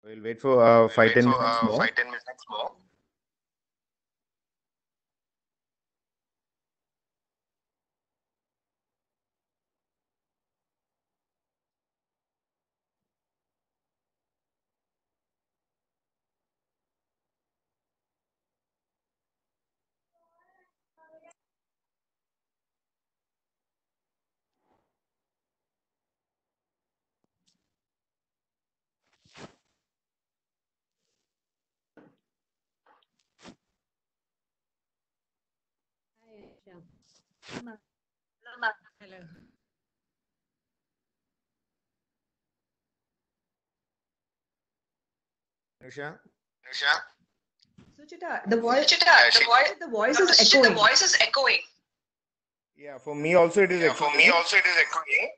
We'll wait for 5-10 minutes more. 5-10 minutes more. Hi, Aisha. Hello. Anusha? Nisha? Suchita, the voice, The the voice is echoing. voice is echoing. Yeah, for me also it is Yeah, for me echoing. also it is echoing.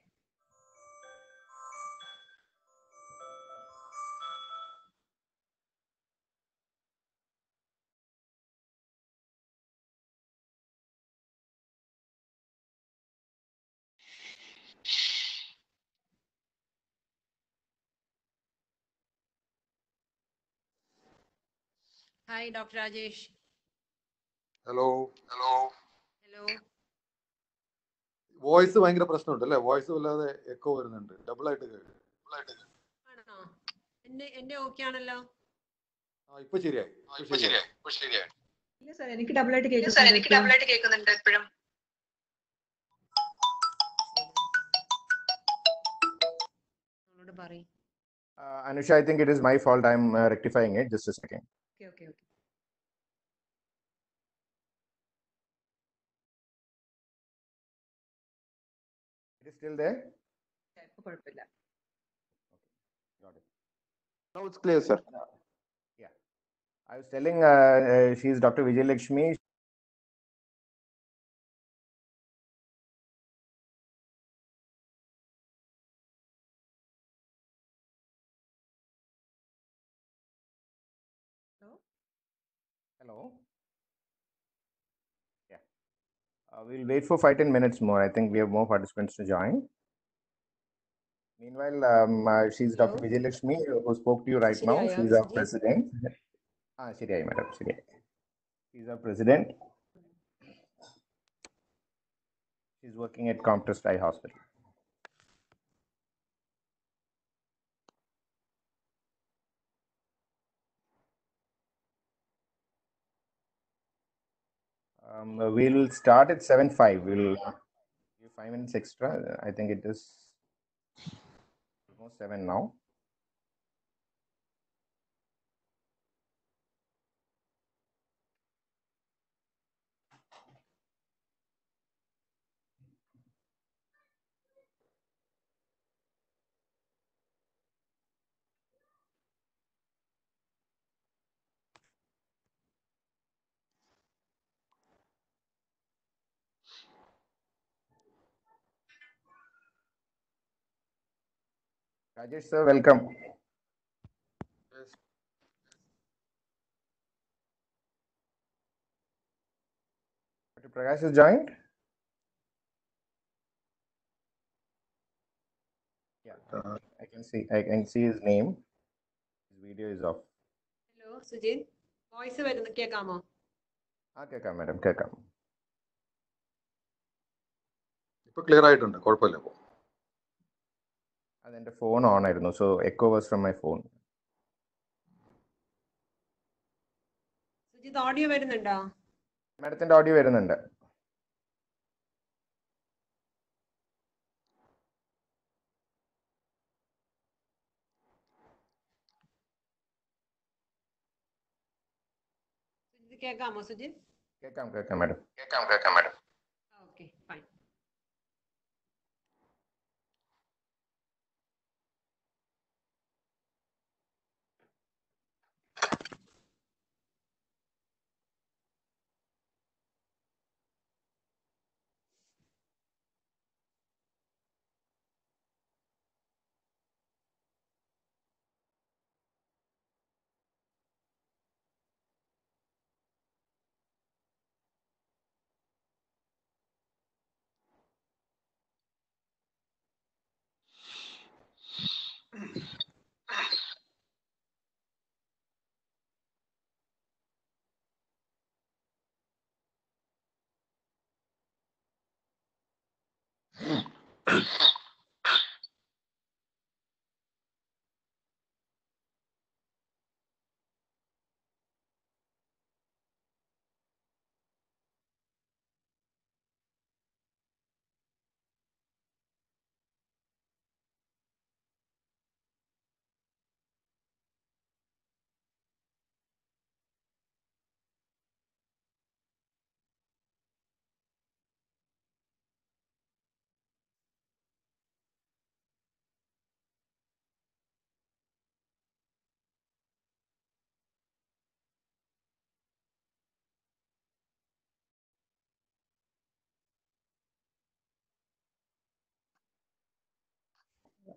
Hi, Dr. Rajesh. Hello Hello. Hello. Voice ഭയങ്കര പ്രശ്നമുണ്ട് അല്ലേ? Voice വല്ലാതെ echo വരുന്നുണ്ട്, double ആയിട്ട് കേൾക്കും. ആണോ? എന്റെ okay ആണല്ലോ. ഇപ്പൊ ശരിയായി. ഇപ്പൊ ശരിയായി. ഇപ്പൊ ശരിയായി. ഇല്ല സാർ, എനിക്ക് ഡബിൾ ആയിട്ട് സാർ കേൾക്കുന്നുണ്ട് എനിക്ക് എപ്പോഴും. ഡബിൾ ആയിട്ട് കേൾക്കുന്നുണ്ട് എപ്പോഴും. അവളോട് പറയ്. Anusha, I think it is my fault. I'm rectifying it. Just a second. Okay. It is still there? ഇപ്പൊ കുഴപ്പമില്ല. Got it. Now it's clear, sir. Yeah. I was telling she's Dr. Vijay Lakshmi. Hello? Yeah. We'll wait for 5-10 minutes more. I think we have more participants to join. Meanwhile, she's Dr. Hello? Vijay Lakshmi, who spoke to you right now. ശരിയായോ, She's our Suji? president. ശരിയായി madam, ശരിയായി. She's our president. She's working at Contrast Eye Hospital. We'll start at 7:05. We'll give 5 minutes extra. I think it is almost 7 now. Rajesh sir, welcome. Dr. Prakash has joined. Yeah, I can see. I can see his name. His video is off. Hello Sujith, voice വരുന്നു, കേൾക്കാമോ? കേൾക്കാം madam, കേൾക്കാം. ഇപ്പൊ clear ആയിട്ടുണ്ട്, കുഴപ്പമില്ല. അതെന്റെ phone on ആയിരുന്നു, so echo was from my phone. Sujith, audio വരുന്നുണ്ടോ? മാഡത്തിന്റെ ഓഡിയോ വരുന്നുണ്ട്. സുജിത്, കേൾക്കാമോ സുജിത്? കേൾക്കാം മാഡം. കേൾക്കാം madam. Okay, fine.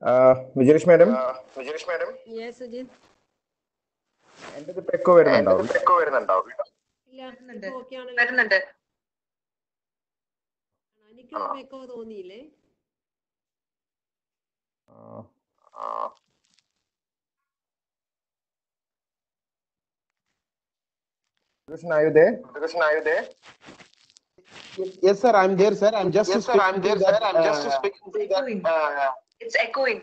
Vijaysh madam, Vijaysh madam, yes Sujith. എൻ്റെ എക്കോ വരുന്നുണ്ടാവും. എക്കോ വരുന്നുണ്ടാവും. ഇല്ല വരുന്നുണ്ട്. ഓക്കെ ആണല്ലോ. വരുന്നുണ്ട്. എനിക്ക് echo തോന്നിയില്ലേ? Krishna, are you there? Krishna, are you there? Yes, sir, I'm there, sir. I'm just Yes, sir, I'm there, sir. I'm just speaking to Echoing. that. It's echoing.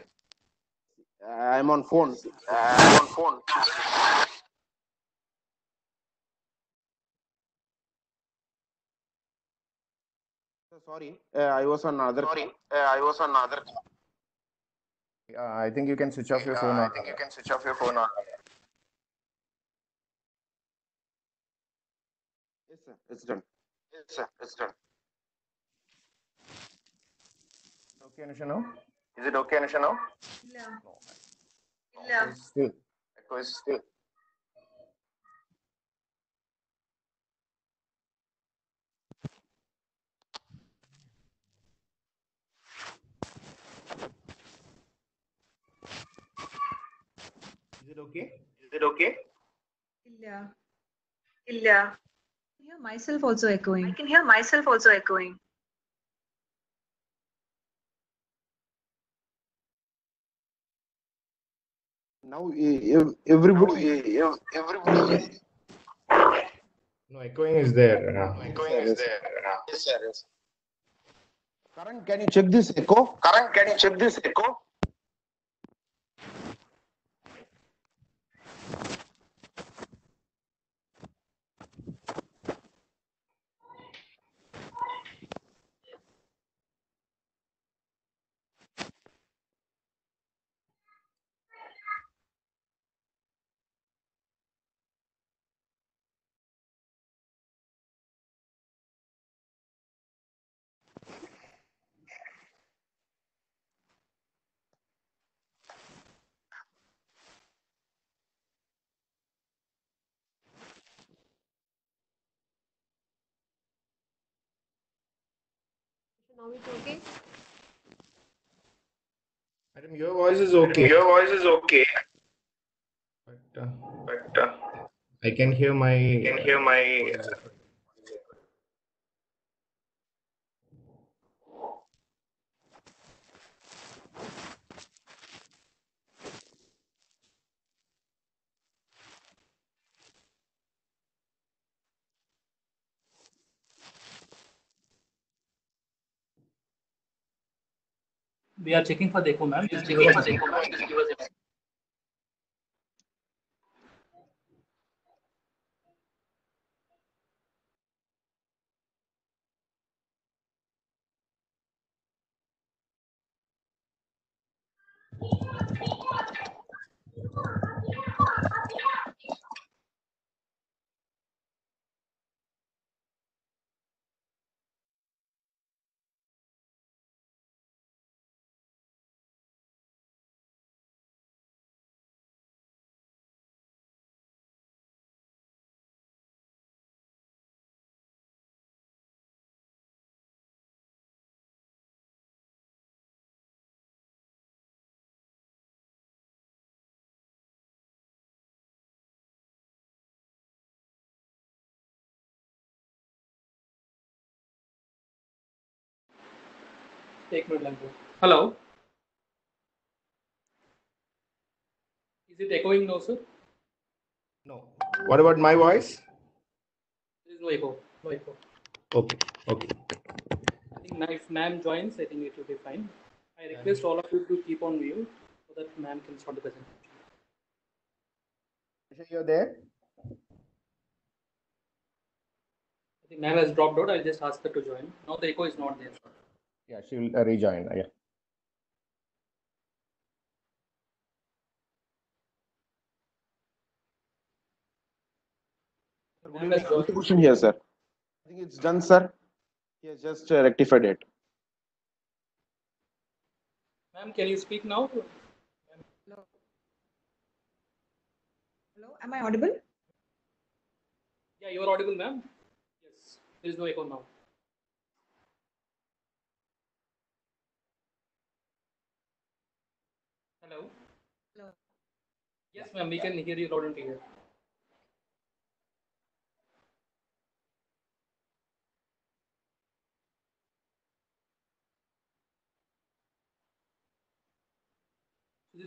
I'm on phone. I'm on phone. Sorry, I was on another. Sorry, I was on another. I think you can switch off your phone. I think you can switch off your phone on. Yes, sir, it's done. Yes, sir, it's done. Okay, Anusha, now? Is it okay, Anusha, now? ഇല്ല. Yeah. Still. Echo is still. Is it okay? Is it okay? ഇല്ല. Illa. I hear myself also echoing. I can hear myself also echoing. Now everybody. Everybody. No, echoing is there. Echoing is there. Yes, sir. Yes. Karan, can you check this echo? Karan, can you check this echo? Now it's okay. Madam, your voice is okay. Your voice is okay, But but I can hear my. can hear my. We are checking for the echo, ma'am. Just give us a second. Take note, Lango. Hello. Is it echoing now, sir? No. What about my voice? There is no echo. No echo. Okay. Okay. I think now if ma'am joins, I think it will be fine. I request all of you to keep on mute so that ma'am can start the presentation. Anusha, you're there? I think ma'am has dropped out. I'll just ask her to join. Now the echo is not there. Yeah, she will rejoin. Yeah. Ma'am has joined. Question here, sir. I think it's done, sir. He has just rectified it. Ma'am, can you speak now? Hello. Hello. Am I audible? Yeah, you are audible, ma'am. Yes. There is no echo now. Hello. Yes, ma'am, we can hear you loud and clear.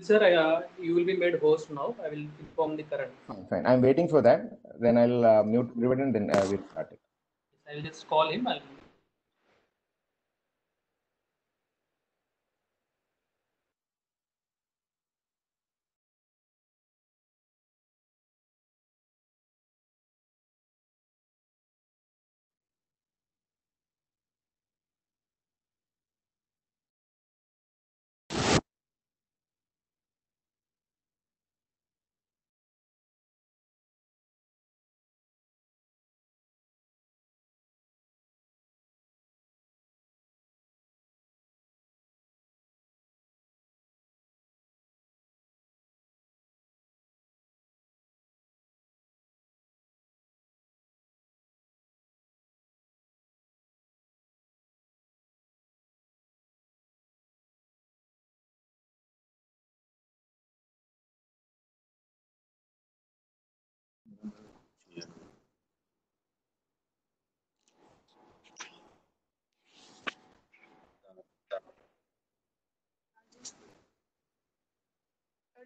Sir, you will be made host now. I will inform the current. Fine, fine. I'm waiting for that. Then I'll mute everyone and then we'll start it. I'll just call him.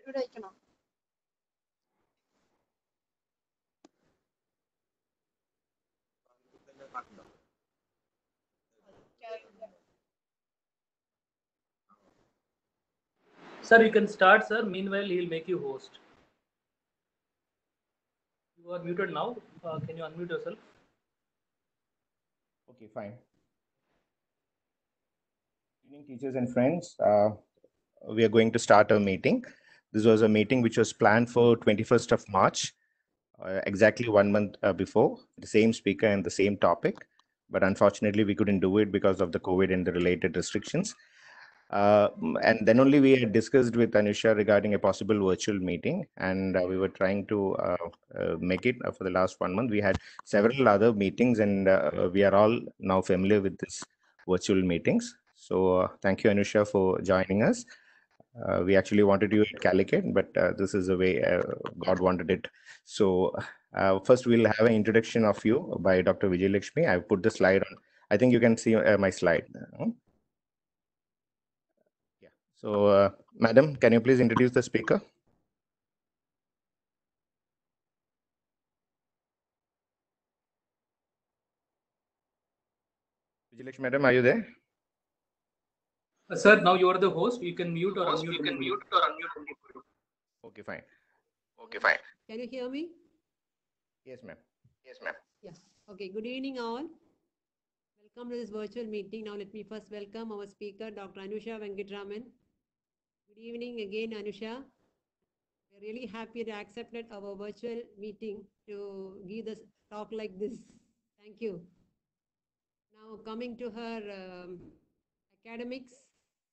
ഇവിടെ അയക്കണോ? Sir, you can start, sir. Meanwhile, he'll make you host. You are muted now. Can you unmute yourself? Okay, fine. Good evening, teachers and friends. We are going to start our meeting. This was a meeting which was planned for 21st of March, exactly 1 month before, the same speaker and the same topic. But unfortunately, we couldn't do it because of the COVID and the related restrictions. And then only we had discussed with Anusha regarding a possible virtual meeting, and we were trying to make it for the last 1 month. We had several other meetings, and we are all now familiar with this virtual meetings. So thank you, Anusha, for joining us. We actually wanted you at Calicut, but this is the way God wanted it. So first we'll have an introduction of you by Dr. Vijay Lakshmi. I've put the slide on. I think you can see my slide. Yeah. So, Madam, can you please introduce the speaker? Vijay Lakshmi, Madam, are you there? Sir, now you are the host. You can mute or unmute. Okay, fine. Okay, fine. Can you hear me? Yes, ma'am. Yes, ma'am. Yes. Okay, good evening all. Welcome to this virtual meeting. Now let me first welcome our speaker, Dr. Anusha Venkatraman. Good evening again, Anusha. We're really happy to accepted our virtual meeting to give this talk like this. Thank you. Now coming to her academics,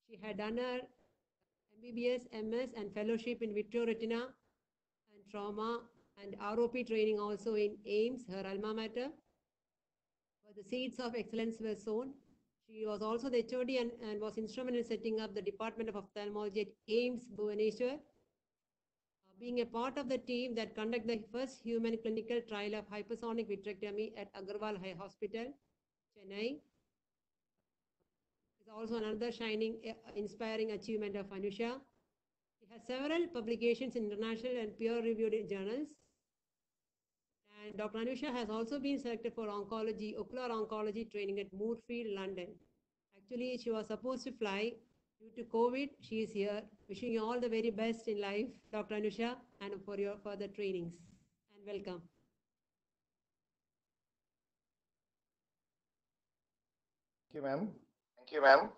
she had done her MBBS, MS and fellowship in vitreoretina and trauma and ROP training also in AIMS, her alma mater, where the seeds of excellence were sown. She was also the HOD and was instrumental in setting up the Department of Ophthalmology at AIMS, Bhubaneswar, being a part of the team that conducted the first human clinical trial of hypersonic vitrectomy at Agarwal High Hospital, Chennai. Is also another shining, inspiring achievement of Anusha. She has several publications in international and peer-reviewed journals. And Dr. Anusha has also been selected for oncology, ocular oncology training at Moorfield, London. Actually, she was supposed to fly. Due to COVID, she is here. Wishing you all the very best in life, Dr. Anusha, and for your further trainings. And welcome. Thank you, ma'am. Thank you, ma'am.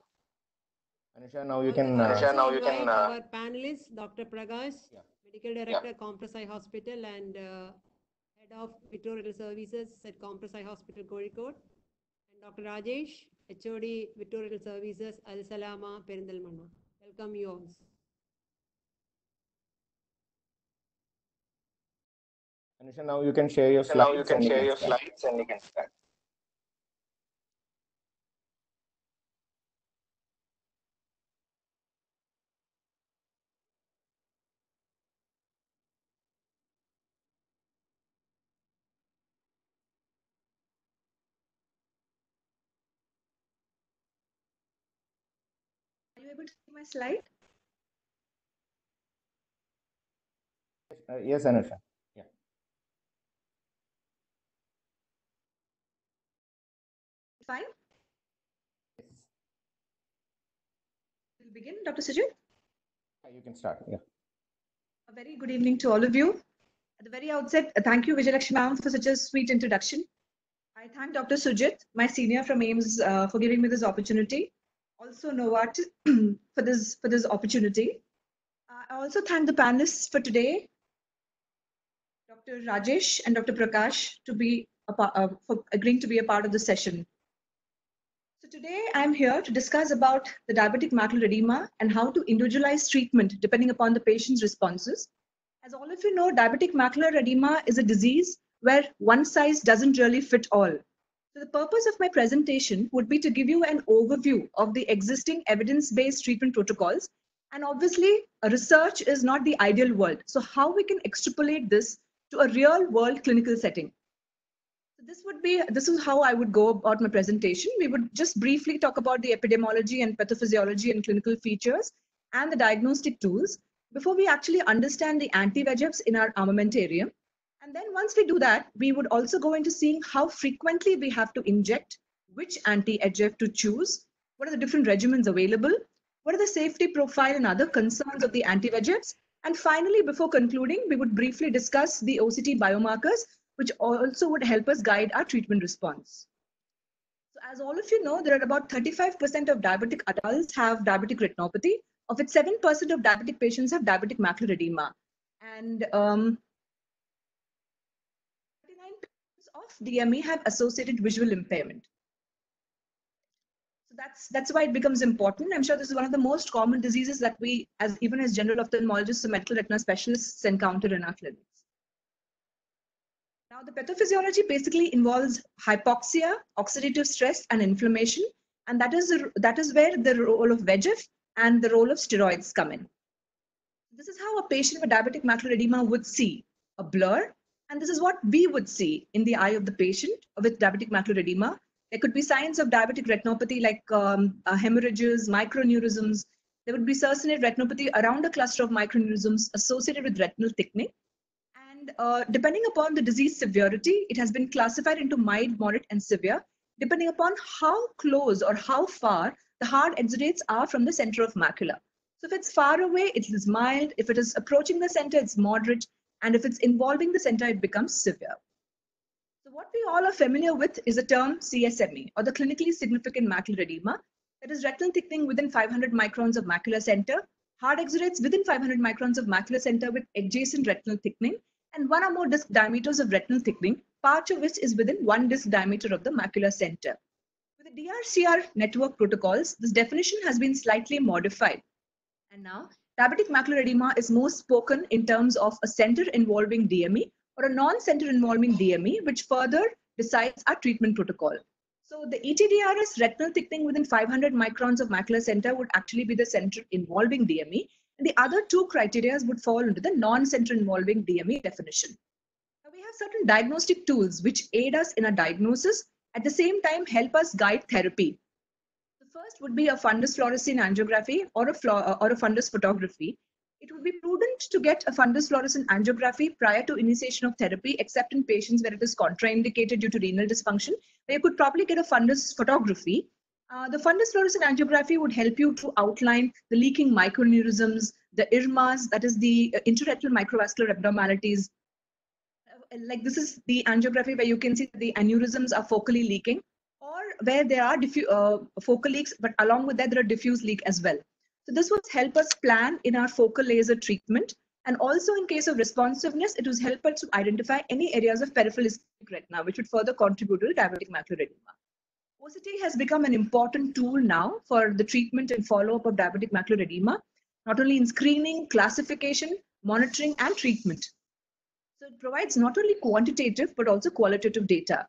Anusha, now you can. Anusha, now you can, Our panelists, Dr. Prakash, Yeah. Medical Director, Compress Eye Hospital, and Head of Vitreoretinal Services at Compress Eye Hospital, Kozhikode, and Dr. Rajesh, HOD Vitreoretinal Services, Al Salama, Perindalmanna. Welcome you all. Anusha, now you can share your So slides. now you can and share your start. slides and you can start. you able to see my slide? Yes, Anusha. Yeah. Fine. Yes. We'll begin, Dr. Sujit. You can start. Yeah. A very good evening to all of you. At the very outset, thank you, Vijayalakshmi ma'am, for such a sweet introduction. I thank Dr. Sujit, my senior from AIMS, for giving me this opportunity. Also, Novat for this opportunity. I also thank the panelists for today, Dr. Rajesh and Dr. Prakash, for agreeing to be a part of the session. So today I'm here to discuss about the diabetic macular edema and how to individualize treatment depending upon the patient's responses. As all of you know, diabetic macular edema is a disease where one size doesn't really fit all. So the purpose of my presentation would be to give you an overview of the existing evidence-based treatment protocols. And obviously, research is not the ideal world. So how we can extrapolate this to a real world clinical setting. So this is how I would go about my presentation. We would just briefly talk about the epidemiology and pathophysiology and clinical features and the diagnostic tools before we actually understand the anti-VEGFs in our armamentarium. And then once we do that, we would also go into seeing how frequently we have to inject, which anti-VEGF to choose, what are the different regimens available, what are the safety profile and other concerns of the anti-VEGFs. And finally, before concluding, we would briefly discuss the OCT biomarkers, which also would help us guide our treatment response. So as all of you know, there are about 35% of diabetic adults have diabetic retinopathy, of which 7% of diabetic patients have diabetic macular edema. And 39% of DME have associated visual impairment. So that's why it becomes important. I'm sure this is one of the most common diseases that we, even as general ophthalmologists or medical retina specialists, encounter in our clinics. Now, the pathophysiology basically involves hypoxia, oxidative stress, and inflammation. And that is where the role of VEGF and the role of steroids come in. This is how a patient with diabetic macular edema would see a blur. And this is what we would see in the eye of the patient with diabetic macular edema. There could be signs of diabetic retinopathy like hemorrhages, microaneurysms. There would be succinate retinopathy around a cluster of microaneurysms associated with retinal thickening. And depending upon the disease severity, it has been classified into mild, moderate, and severe, depending upon how close or how far the hard exudates are from the center of macula. So if it's far away, it is mild. If it is approaching the center, it's moderate. And if it's involving the center, it becomes severe. So what we all are familiar with is the term CSME, or the clinically significant macular edema. That is retinal thickening within 500 microns of macular center, hard exudates within 500 microns of macular center with adjacent retinal thickening, and one or more disc diameters of retinal thickening, part of which is within one disc diameter of the macular center. With the DRCR network protocols, this definition has been slightly modified. And now, diabetic macular edema is more spoken in terms of a center involving DME or a non-center involving DME, which further decides our treatment protocol. So the ETDRS retinal thickening within 500 microns of macular center would actually be the center involving DME. And the other two criteria would fall into the non-center involving DME definition. Now we have certain diagnostic tools which aid us in a diagnosis, at the same time help us guide therapy. The first would be a fundus fluorescein angiography or a fundus photography. It would be prudent to get a fundus fluorescent angiography prior to initiation of therapy, except in patients where it is contraindicated due to renal dysfunction, where you could probably get a fundus photography. The fundus fluorescent angiography would help you to outline the leaking microaneurysms, the IRMAs, that is the intraretinal microvascular abnormalities. Like this is the angiography where you can see that the aneurysms are focally leaking, or where there are focal leaks, but along with that there are diffuse leak as well. So this would help us plan in our focal laser treatment. And also in case of responsiveness, it would help us to identify any areas of peripheral ischemic retina, which would further contribute to diabetic macular edema. OCT has become an important tool now for the treatment and follow-up of diabetic macular edema, not only in screening, classification, monitoring, and treatment. So it provides not only quantitative, but also qualitative data.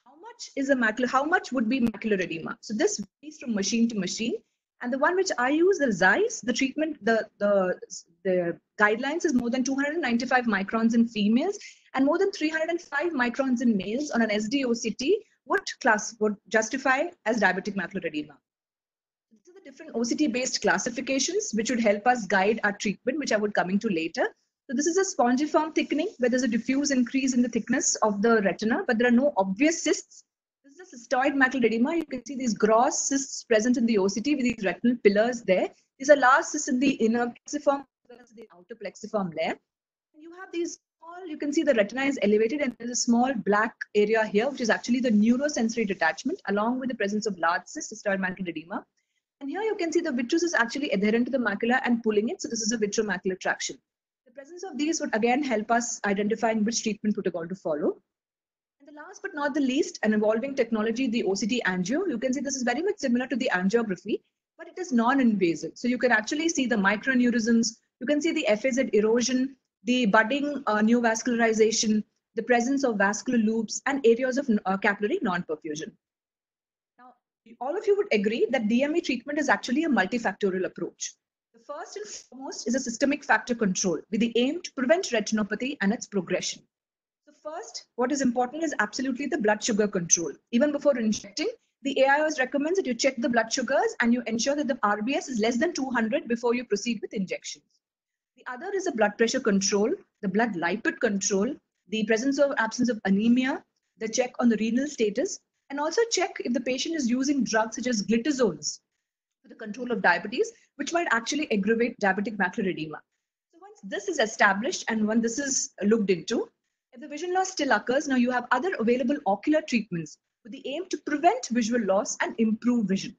How much would be macular edema? So this varies from machine to machine. And the one which I use, the Zeiss, the treatment, the guidelines is more than 295 microns in females and more than 305 microns in males on an SD-OCT would justify as diabetic macular edema. This is the different OCT-based classifications, which would help us guide our treatment, which I would coming to later. So this is a spongiform thickening where there's a diffuse increase in the thickness of the retina, but there are no obvious cysts. This is a cystoid macular edema. You can see these gross cysts present in the OCT with these retinal pillars there. These are large cysts in the inner plexiform as well as the outer plexiform layer. And you have these small, you can see the retina is elevated and there's a small black area here, which is actually the neurosensory detachment, along with the presence of large cysts, cystoid macular edema. And here you can see the vitreous is actually adherent to the macula and pulling it. So this is a vitreomacular traction. The presence of these would again help us identifying which treatment protocol to follow. And the last but not the least, an evolving technology, the OCT angio. You can see this is very much similar to the angiography, but it is non-invasive. So you can actually see the microaneurysms, you can see the FAZ erosion, the budding neovascularization, the presence of vascular loops, and areas of capillary non-perfusion. Now, all of you would agree that DME treatment is actually a multifactorial approach. The first and foremost is a systemic factor control with the aim to prevent retinopathy and its progression. So first, what is important is absolutely the blood sugar control. Even before injecting, the AIOS recommends that you check the blood sugars and you ensure that the RBS is less than 200 before you proceed with injections. The other is the blood pressure control, the blood lipid control, the presence or absence of anemia, the check on the renal status, and also check if the patient is using drugs such as glitazones for the control of diabetes, which might actually aggravate diabetic macular edema. So once this is established and when this is looked into, if the vision loss still occurs, now you have other available ocular treatments with the aim to prevent visual loss and improve vision.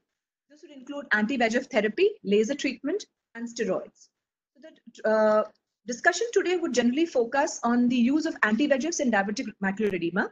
This would include anti-VEGF therapy, laser treatment, and steroids. So the discussion today would generally focus on the use of anti-VEGFs in diabetic macular edema.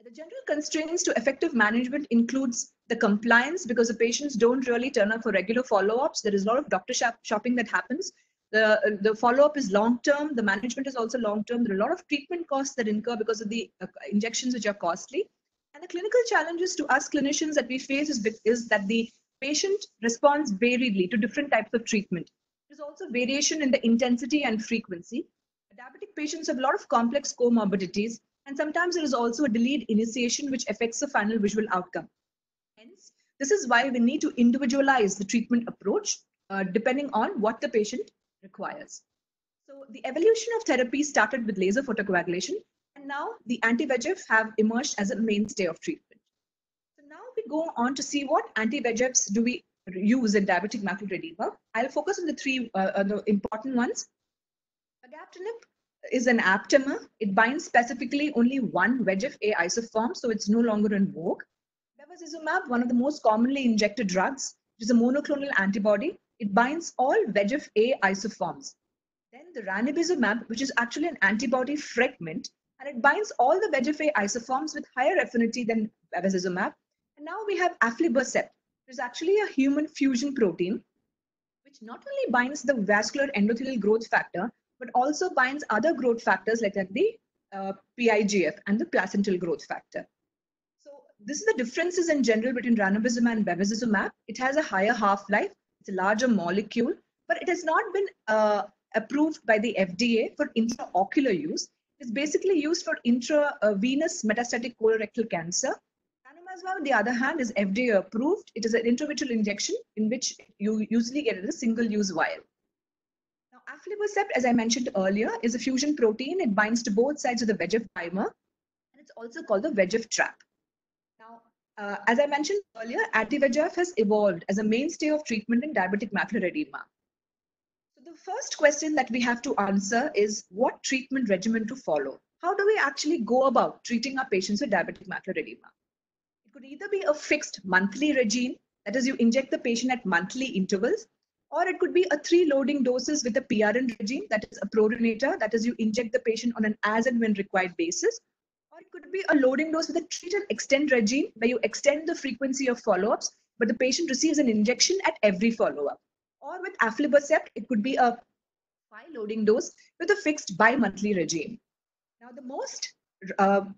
The general constraints to effective management includes the compliance, because the patients don't really turn up for regular follow-ups. There is a lot of doctor shopping that happens. The follow-up is long-term. The management is also long-term. There are a lot of treatment costs that incur because of the injections, which are costly. And the clinical challenges to us clinicians that we face is that the patient responds variedly to different types of treatment. There's also variation in the intensity and frequency. Diabetic patients have a lot of complex comorbidities, and sometimes there is also a delayed initiation which affects the final visual outcome. Hence, this is why we need to individualize the treatment approach depending on what the patient requires. So the evolution of therapy started with laser photocoagulation, and now the anti-VEGF have emerged as a mainstay of treatment. So now we go on to see what anti-VEGFs do we use in diabetic macular edema. I'll focus on the three the important ones. Pegaptinib is an aptamer. It binds specifically only one VEGF-A isoform, so it's no longer in vogue. Bevacizumab, one of the most commonly injected drugs, which is a monoclonal antibody. It binds all VEGF-A isoforms. Then the ranibizumab, which is actually an antibody fragment, and it binds all the VEGF-A isoforms with higher affinity than bevacizumab. And now we have aflibercept, which is actually a human fusion protein, which not only binds the vascular endothelial growth factor, but also binds other growth factors like the PIGF and the placental growth factor. So this is the differences in general between ranibizumab and bevacizumab. It has a higher half-life, it's a larger molecule, but it has not been approved by the FDA for intraocular use. It's basically used for intravenous metastatic colorectal cancer. Ranibizumab, on the other hand, is FDA approved. It is an intravitreal injection in which you usually get a single-use vial. Now, aflibercept, as I mentioned earlier, is a fusion protein. It binds to both sides of the VEGF dimer, and it's also called the VEGF trap. Now, as I mentioned earlier, anti-VEGF has evolved as a mainstay of treatment in diabetic macular edema. So the first question that we have to answer is what treatment regimen to follow. How do we actually go about treating our patients with diabetic macular edema? It could either be a fixed monthly regime, that is, you inject the patient at monthly intervals, or it could be a 3 loading doses with a PRN regime, that is a prorinator, that is, you inject the patient on an as and when required basis. Or it could be a loading dose with a treat and extend regime, where you extend the frequency of follow-ups, but the patient receives an injection at every follow-up. Or with aflibercept, it could be a 5 loading dose with a fixed bi-monthly regime. Now, the most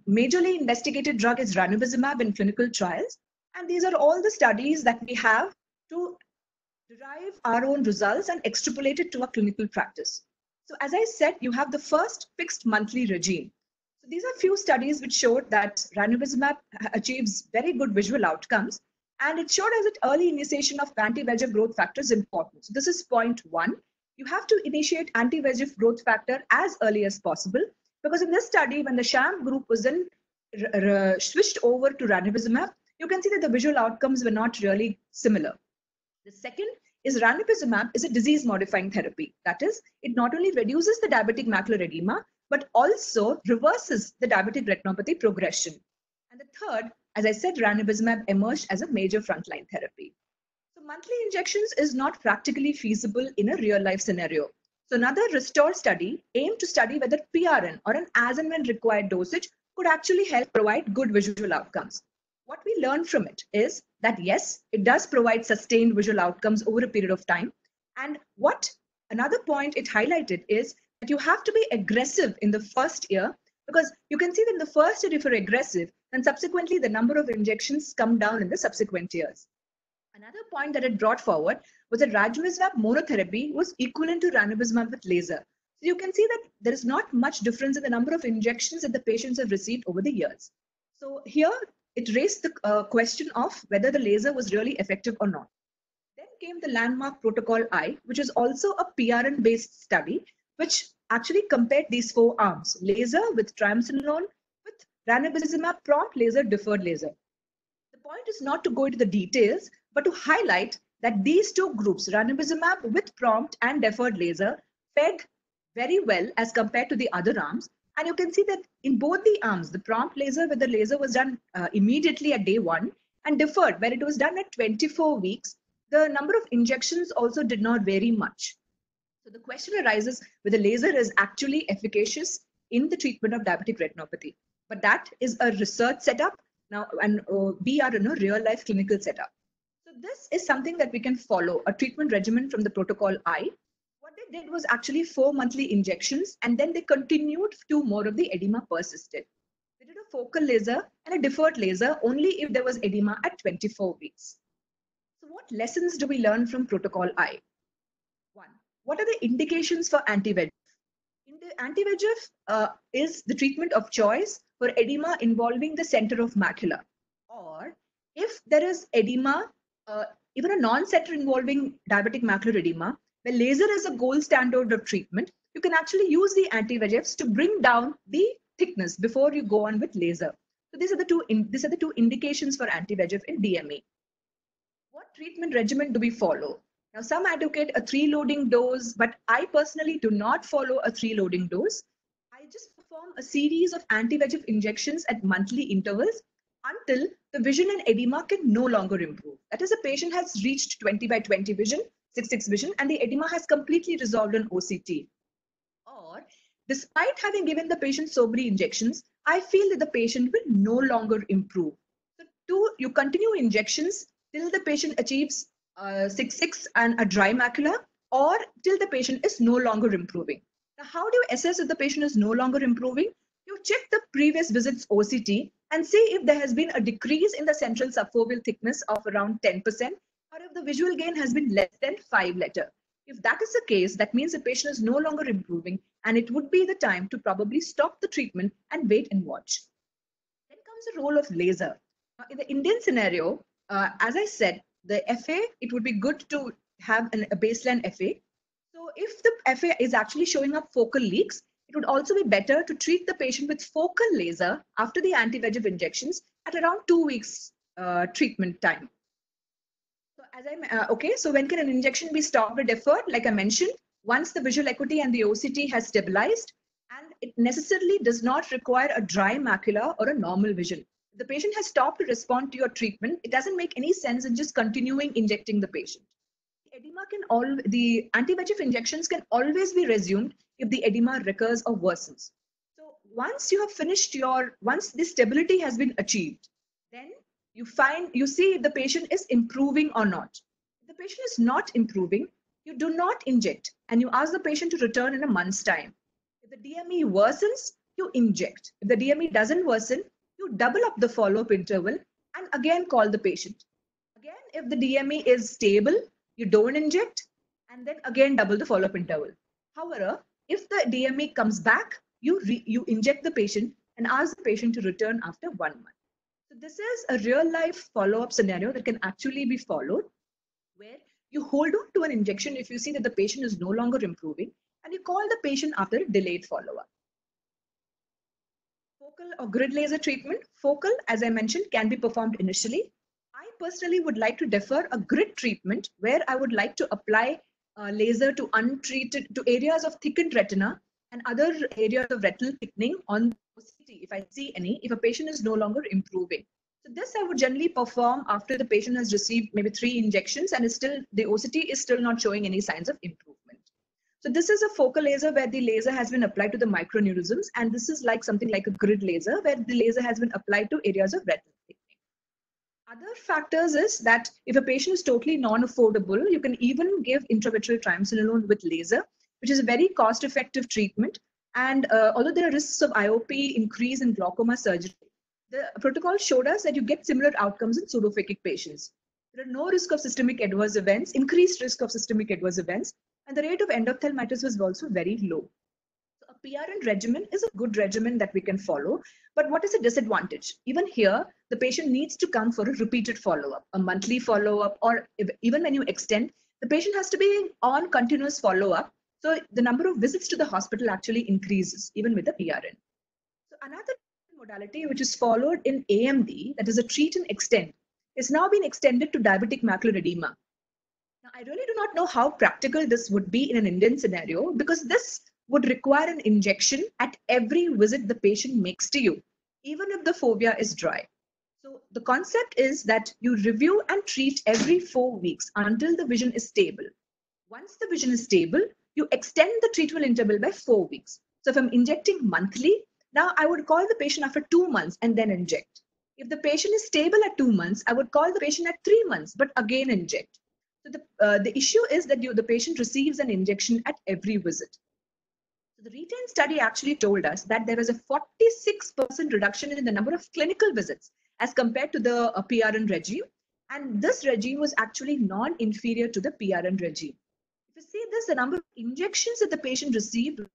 majorly investigated drug is ranibizumab in clinical trials, and these are all the studies that we have to derive our own results and extrapolate it to a clinical practice. So as I said, you have the first fixed monthly regime. So these are few studies which showed that ranibizumab achieves very good visual outcomes, And it showed us that early initiation of anti-VEGF growth factor is important. So this is point 1. You have to initiate anti-VEGF growth factor as early as possible, because in this study, when the sham group was then switched over to ranibizumab, you can see that the visual outcomes were not really similar. The second is ranibizumab is a disease-modifying therapy. That is, it not only reduces the diabetic macular edema, but also reverses the diabetic retinopathy progression. And the third, as I said, ranibizumab emerged as a major frontline therapy. So monthly injections is not practically feasible in a real-life scenario. So another RESTORE study aimed to study whether PRN or an as and when required dosage could actually help provide good visual outcomes. What we learned from it is that yes, it does provide sustained visual outcomes over a period of time. And what another point it highlighted is that you have to be aggressive in the first year, because you can see that in the first year if you're aggressive, then subsequently the number of injections come down in the subsequent years. Another point that it brought forward was that ranibizumab monotherapy was equivalent to ranibizumab with laser. So you can see that there is not much difference in the number of injections that the patients have received over the years. So here it raised the question of whether the laser was really effective or not. Then came the landmark protocol I, which is also a PRN-based study, which actually compared these 4 arms: laser with triamcinolone with ranibizumab prompt laser, deferred laser. The point is not to go into the details, but to highlight that these 2 groups, ranibizumab with prompt and deferred laser, fared very well as compared to the other arms. And you can see that in both the arms, the prompt laser, where the laser was done immediately at day 1, and deferred, where it was done at 24 weeks, the number of injections also did not vary much. So the question arises whether laser is actually efficacious in the treatment of diabetic retinopathy. But that is a research setup now, and we are in a real life clinical setup. So this is something that we can follow, a treatment regimen from the protocol I. What they did was actually 4 monthly injections, and then they continued 2 more of the edema persisted. They did a focal laser and a deferred laser only if there was edema at 24 weeks. So what lessons do we learn from protocol I? 1. What are the indications for anti-VEGF? Anti-VEGF is the treatment of choice for edema involving the center of macula. Or if there is edema, even a non-center involving diabetic macular edema, where laser is a gold standard of treatment, you can actually use the anti-VEGFs to bring down the thickness before you go on with laser. So these are the two indications for anti-VEGF in DME. What treatment regimen do we follow? Now, some advocate a 3-loading dose, but I personally do not follow a 3-loading dose. I just perform a series of anti-VEGF injections at monthly intervals until the vision and edema can no longer improve. That is, a patient has reached 20/20 vision, 6/6 vision, and the edema has completely resolved on OCT. Or, despite having given the patient so many injections, I feel that the patient will no longer improve. So, you continue injections till the patient achieves 6/6 and a dry macula, or till the patient is no longer improving. Now, how do you assess if the patient is no longer improving? You check the previous visit's OCT and see if there has been a decrease in the central subfoveal thickness of around 10%, or if the visual gain has been less than 5 letter. If that is the case, that means the patient is no longer improving, and it would be the time to probably stop the treatment and wait and watch. Then comes the role of laser. Now, in the Indian scenario, as I said, the FA, it would be good to have a baseline FA. So if the FA is actually showing up focal leaks, it would also be better to treat the patient with focal laser after the anti-VEGF injections at around 2 weeks treatment time. So so when can an injection be stopped or deferred? Like I mentioned, once the visual acuity and the OCT has stabilized, and it necessarily does not require a dry macula or a normal vision. If the patient has stopped to respond to your treatment, it doesn't make any sense in just continuing injecting the patient. The anti-VEGF injections can always be resumed if the edema recurs or worsens. So once you have finished once the stability has been achieved, then you see if the patient is improving or not. If the patient is not improving, you do not inject, and you ask the patient to return in a month's time. If the DME worsens, you inject. If the DME doesn't worsen, you double up the follow-up interval and again call the patient. Again, if the DME is stable, you don't inject, and then again double the follow-up interval. However, if the DME comes back, you inject the patient and ask the patient to return after 1 month. So this is a real life follow-up scenario that can actually be followed, where you hold on to an injection if you see that the patient is no longer improving, and you call the patient after a delayed follow-up. Focal or grid laser treatment. Focal, as I mentioned, can be performed initially. I personally would like to defer a grid treatment where I would like to apply laser to areas of thickened retina and other areas of retinal thickening on OCT if I see any, if a patient is no longer improving. So this I would generally perform after the patient has received maybe 3 injections and the OCT is still not showing any signs of improvement. So this is a focal laser where the laser has been applied to the microneurysms, and this is like something like a grid laser where the laser has been applied to areas of retinal thickening. Other factors is that if a patient is totally non-affordable, you can even give intravitreal triamcinolone with laser, which is a very cost-effective treatment. And although there are risks of IOP increase in glaucoma surgery, the protocol showed us that you get similar outcomes in pseudophakic patients. There are no risk of systemic adverse events, increased risk of systemic adverse events, and the rate of endophthalmitis was also very low. So a PRN regimen is a good regimen that we can follow, but what is the disadvantage? Even here, the patient needs to come for a repeated follow-up, a monthly follow-up, or even when you extend, the patient has to be on continuous follow-up. So the number of visits to the hospital actually increases, even with the PRN. So another modality which is followed in AMD, that is a treat and extend, is now being extended to diabetic macular edema. Now, I really do not know how practical this would be in an Indian scenario, because this would require an injection at every visit the patient makes to you, even if the fovea is dry. So the concept is that you review and treat every 4 weeks until the vision is stable. Once the vision is stable, you extend the treatment interval by 4 weeks. So if I'm injecting monthly, now I would call the patient after 2 months and then inject. If the patient is stable at 2 months, I would call the patient at 3 months, but again inject. So the issue is that the patient receives an injection at every visit. So the RETAIN study actually told us that there was a 46% reduction in the number of clinical visits as compared to the PRN regime. And this regime was actually non-inferior to the PRN regime. If you see this, the number of injections that the patient received was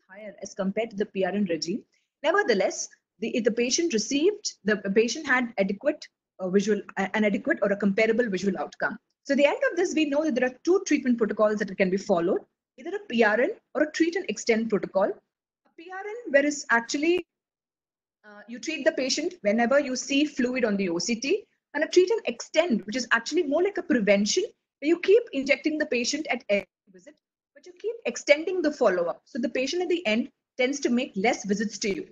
higher as compared to the PRN regime. Nevertheless, if the patient had adequate an adequate or a comparable visual outcome. So at the end of this, we know that there are 2 treatment protocols that can be followed, either a PRN or a treat and extend protocol. A PRN, where is actually you treat the patient whenever you see fluid on the OCT, and a treat and extend, which is actually more like a prevention, where you keep injecting the patient at every visit, but you keep extending the follow-up. So the patient at the end tends to make less visits to you.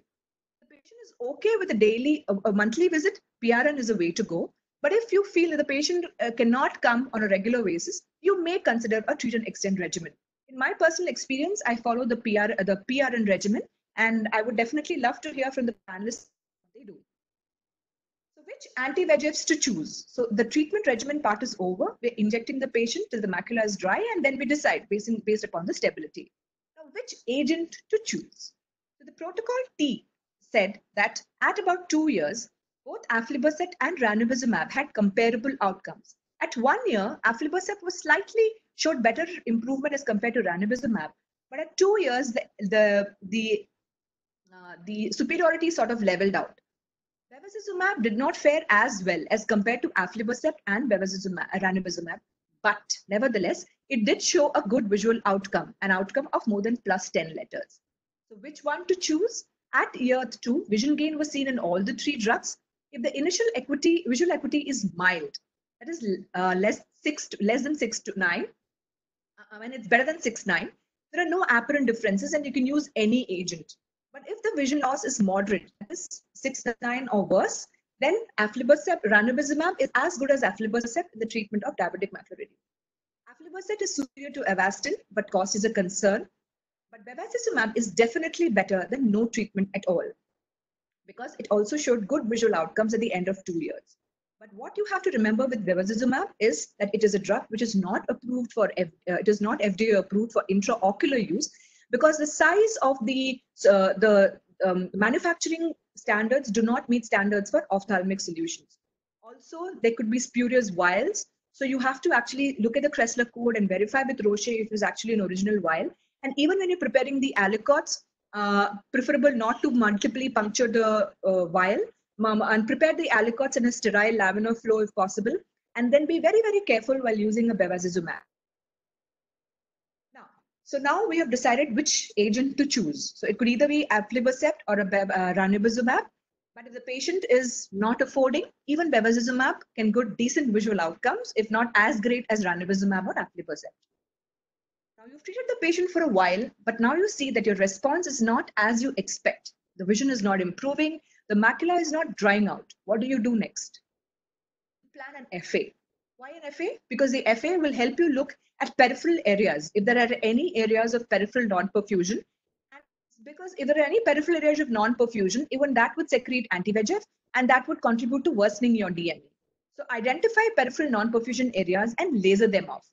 The patient is okay with a monthly visit, PRN is a way to go. But if you feel that the patient cannot come on a regular basis, you may consider a treat and extend regimen. In my personal experience, I follow the PRN regimen, and I would definitely love to hear from the panelists what they do. So which anti-VEGFs to choose? So the treatment regimen part is over. We're injecting the patient till the macula is dry, and then we decide based upon the stability. Now, which agent to choose? So the protocol T said that at about 2 years, both aflibercept and ranibizumab had comparable outcomes. At 1 year, aflibercept showed better improvement as compared to ranibizumab, but at 2 years, the superiority sort of leveled out. Bevacizumab did not fare as well as compared to aflibercept and ranibizumab, but nevertheless, it did show a good visual outcome, an outcome of more than +10 letters. So which one to choose? At year 2, vision gain was seen in all the 3 drugs. If the initial visual acuity is mild, that is less than 6 to 9, when it's better than 6/9, there are no apparent differences and you can use any agent. But if the vision loss is moderate, that is 6/9 or worse, then aflibercept, ranibizumab is as good as aflibercept in the treatment of diabetic macular edema. Aflibercept is superior to Avastin, but cost is a concern. But bevacizumab is definitely better than no treatment at all, because it also showed good visual outcomes at the end of 2 years. But what you have to remember with bevacizumab is that it is a drug which is not approved for, it is not FDA approved for intraocular use, because the size of the manufacturing standards do not meet standards for ophthalmic solutions. Also, there could be spurious vials. So you have to actually look at the Kressler code and verify with Roche if it is actually an original vial. And even when you're preparing the aliquots, preferable not to multiply puncture the vial, and prepare the aliquots in a sterile laminar flow if possible, and then be very, very careful while using a bevacizumab. Now we have decided which agent to choose. So it could either be aflibercept or a ranibizumab. But if the patient is not affording, even bevacizumab can get decent visual outcomes, if not as great as ranibizumab or aflibercept. Now you've treated the patient for a while, but now you see that your response is not as you expect. The vision is not improving. The macula is not drying out. What do you do next? Plan an FA. Why an FA? Because the FA will help you look at peripheral areas. If there are any areas of peripheral non-perfusion, because if there are any peripheral areas of non-perfusion, even that would secrete anti-VEGF and that would contribute to worsening your DME. So identify peripheral non-perfusion areas and laser them off.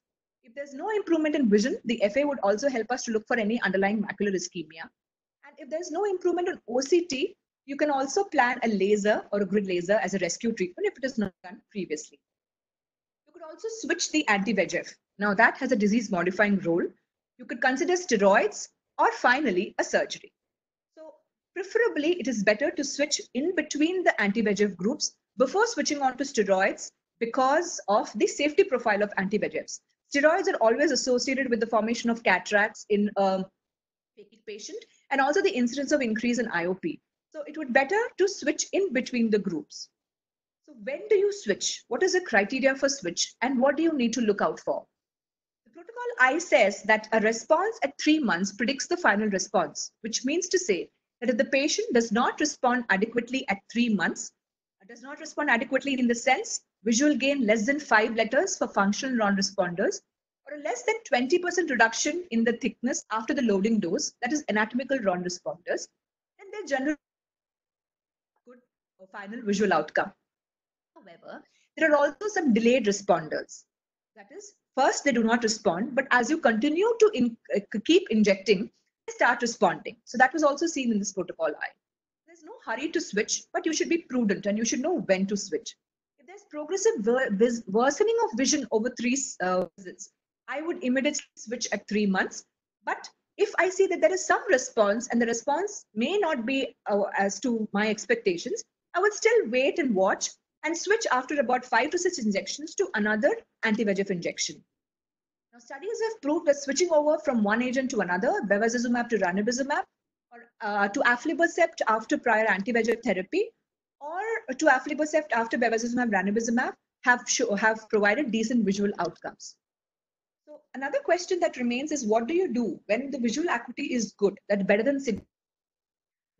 If there's no improvement in vision, the FA would also help us to look for any underlying macular ischemia. And if there's no improvement on OCT, you can also plan a laser or a grid laser as a rescue treatment if it is not done previously. You could also switch the anti-VEGF. Now that has a disease-modifying role. You could consider steroids or finally a surgery. So preferably it is better to switch in between the anti-VEGF groups before switching on to steroids because of the safety profile of anti-VEGFs. Steroids are always associated with the formation of cataracts in a patient and also the incidence of increase in IOP. So it would be better to switch in between the groups. So when do you switch? What is the criteria for switch and what do you need to look out for? The protocol I says that a response at 3 months predicts the final response, which means to say that if the patient does not respond adequately at 3 months, does not respond adequately in the sense visual gain less than 5 letters for functional non-responders, or a less than 20% reduction in the thickness after the loading dose, that is anatomical non-responders, then their general good or final visual outcome. However, there are also some delayed responders. That is, first they do not respond, but as you continue to keep injecting, they start responding. So that was also seen in this protocol I. There's no hurry to switch, but you should be prudent and you should know when to switch. If there's progressive worsening of vision over 3 visits, I would immediately switch at 3 months. But if I see that there is some response and the response may not be as to my expectations, I would still wait and watch and switch after about 5 to 6 injections to another anti-VEGF injection. Now, studies have proved that switching over from one agent to another, bevacizumab to ranibizumab, or to aflibercept after prior anti-VEGF therapy, or to aflibercept after bevacizumab, ranibizumab, have provided decent visual outcomes. So another question that remains is, what do you do when the visual acuity is good, that's better than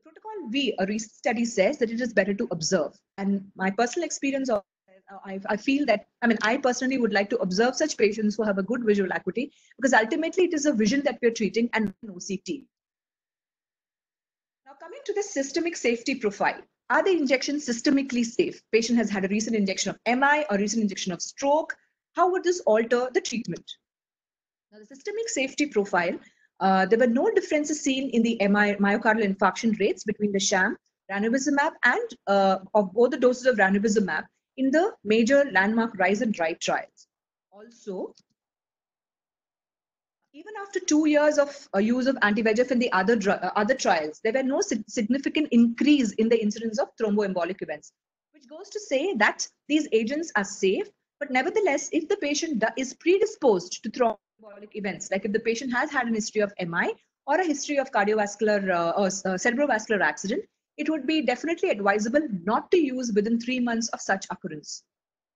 Protocol V, a recent study says that it is better to observe. And my personal experience, I feel that, I personally would like to observe such patients who have a good visual acuity, because ultimately it is a vision that we're treating and an OCT. Now coming to the systemic safety profile. Are the injections systemically safe? Patient has had a recent injection of MI or recent injection of stroke. How would this alter the treatment? Now the systemic safety profile, there were no differences seen in the myocardial infarction rates between the sham, ranibizumab, and of both the doses of ranibizumab in the major landmark RISE and RIGHT trials. Also, even after 2 years of use of anti-VEGF in the other trials, there were no significant increase in the incidence of thromboembolic events, which goes to say that these agents are safe. But nevertheless, if the patient is predisposed to thromboembolic events, like if the patient has had a history of MI or a history of cardiovascular or cerebrovascular accident, it would be definitely advisable not to use within 3 months of such occurrence.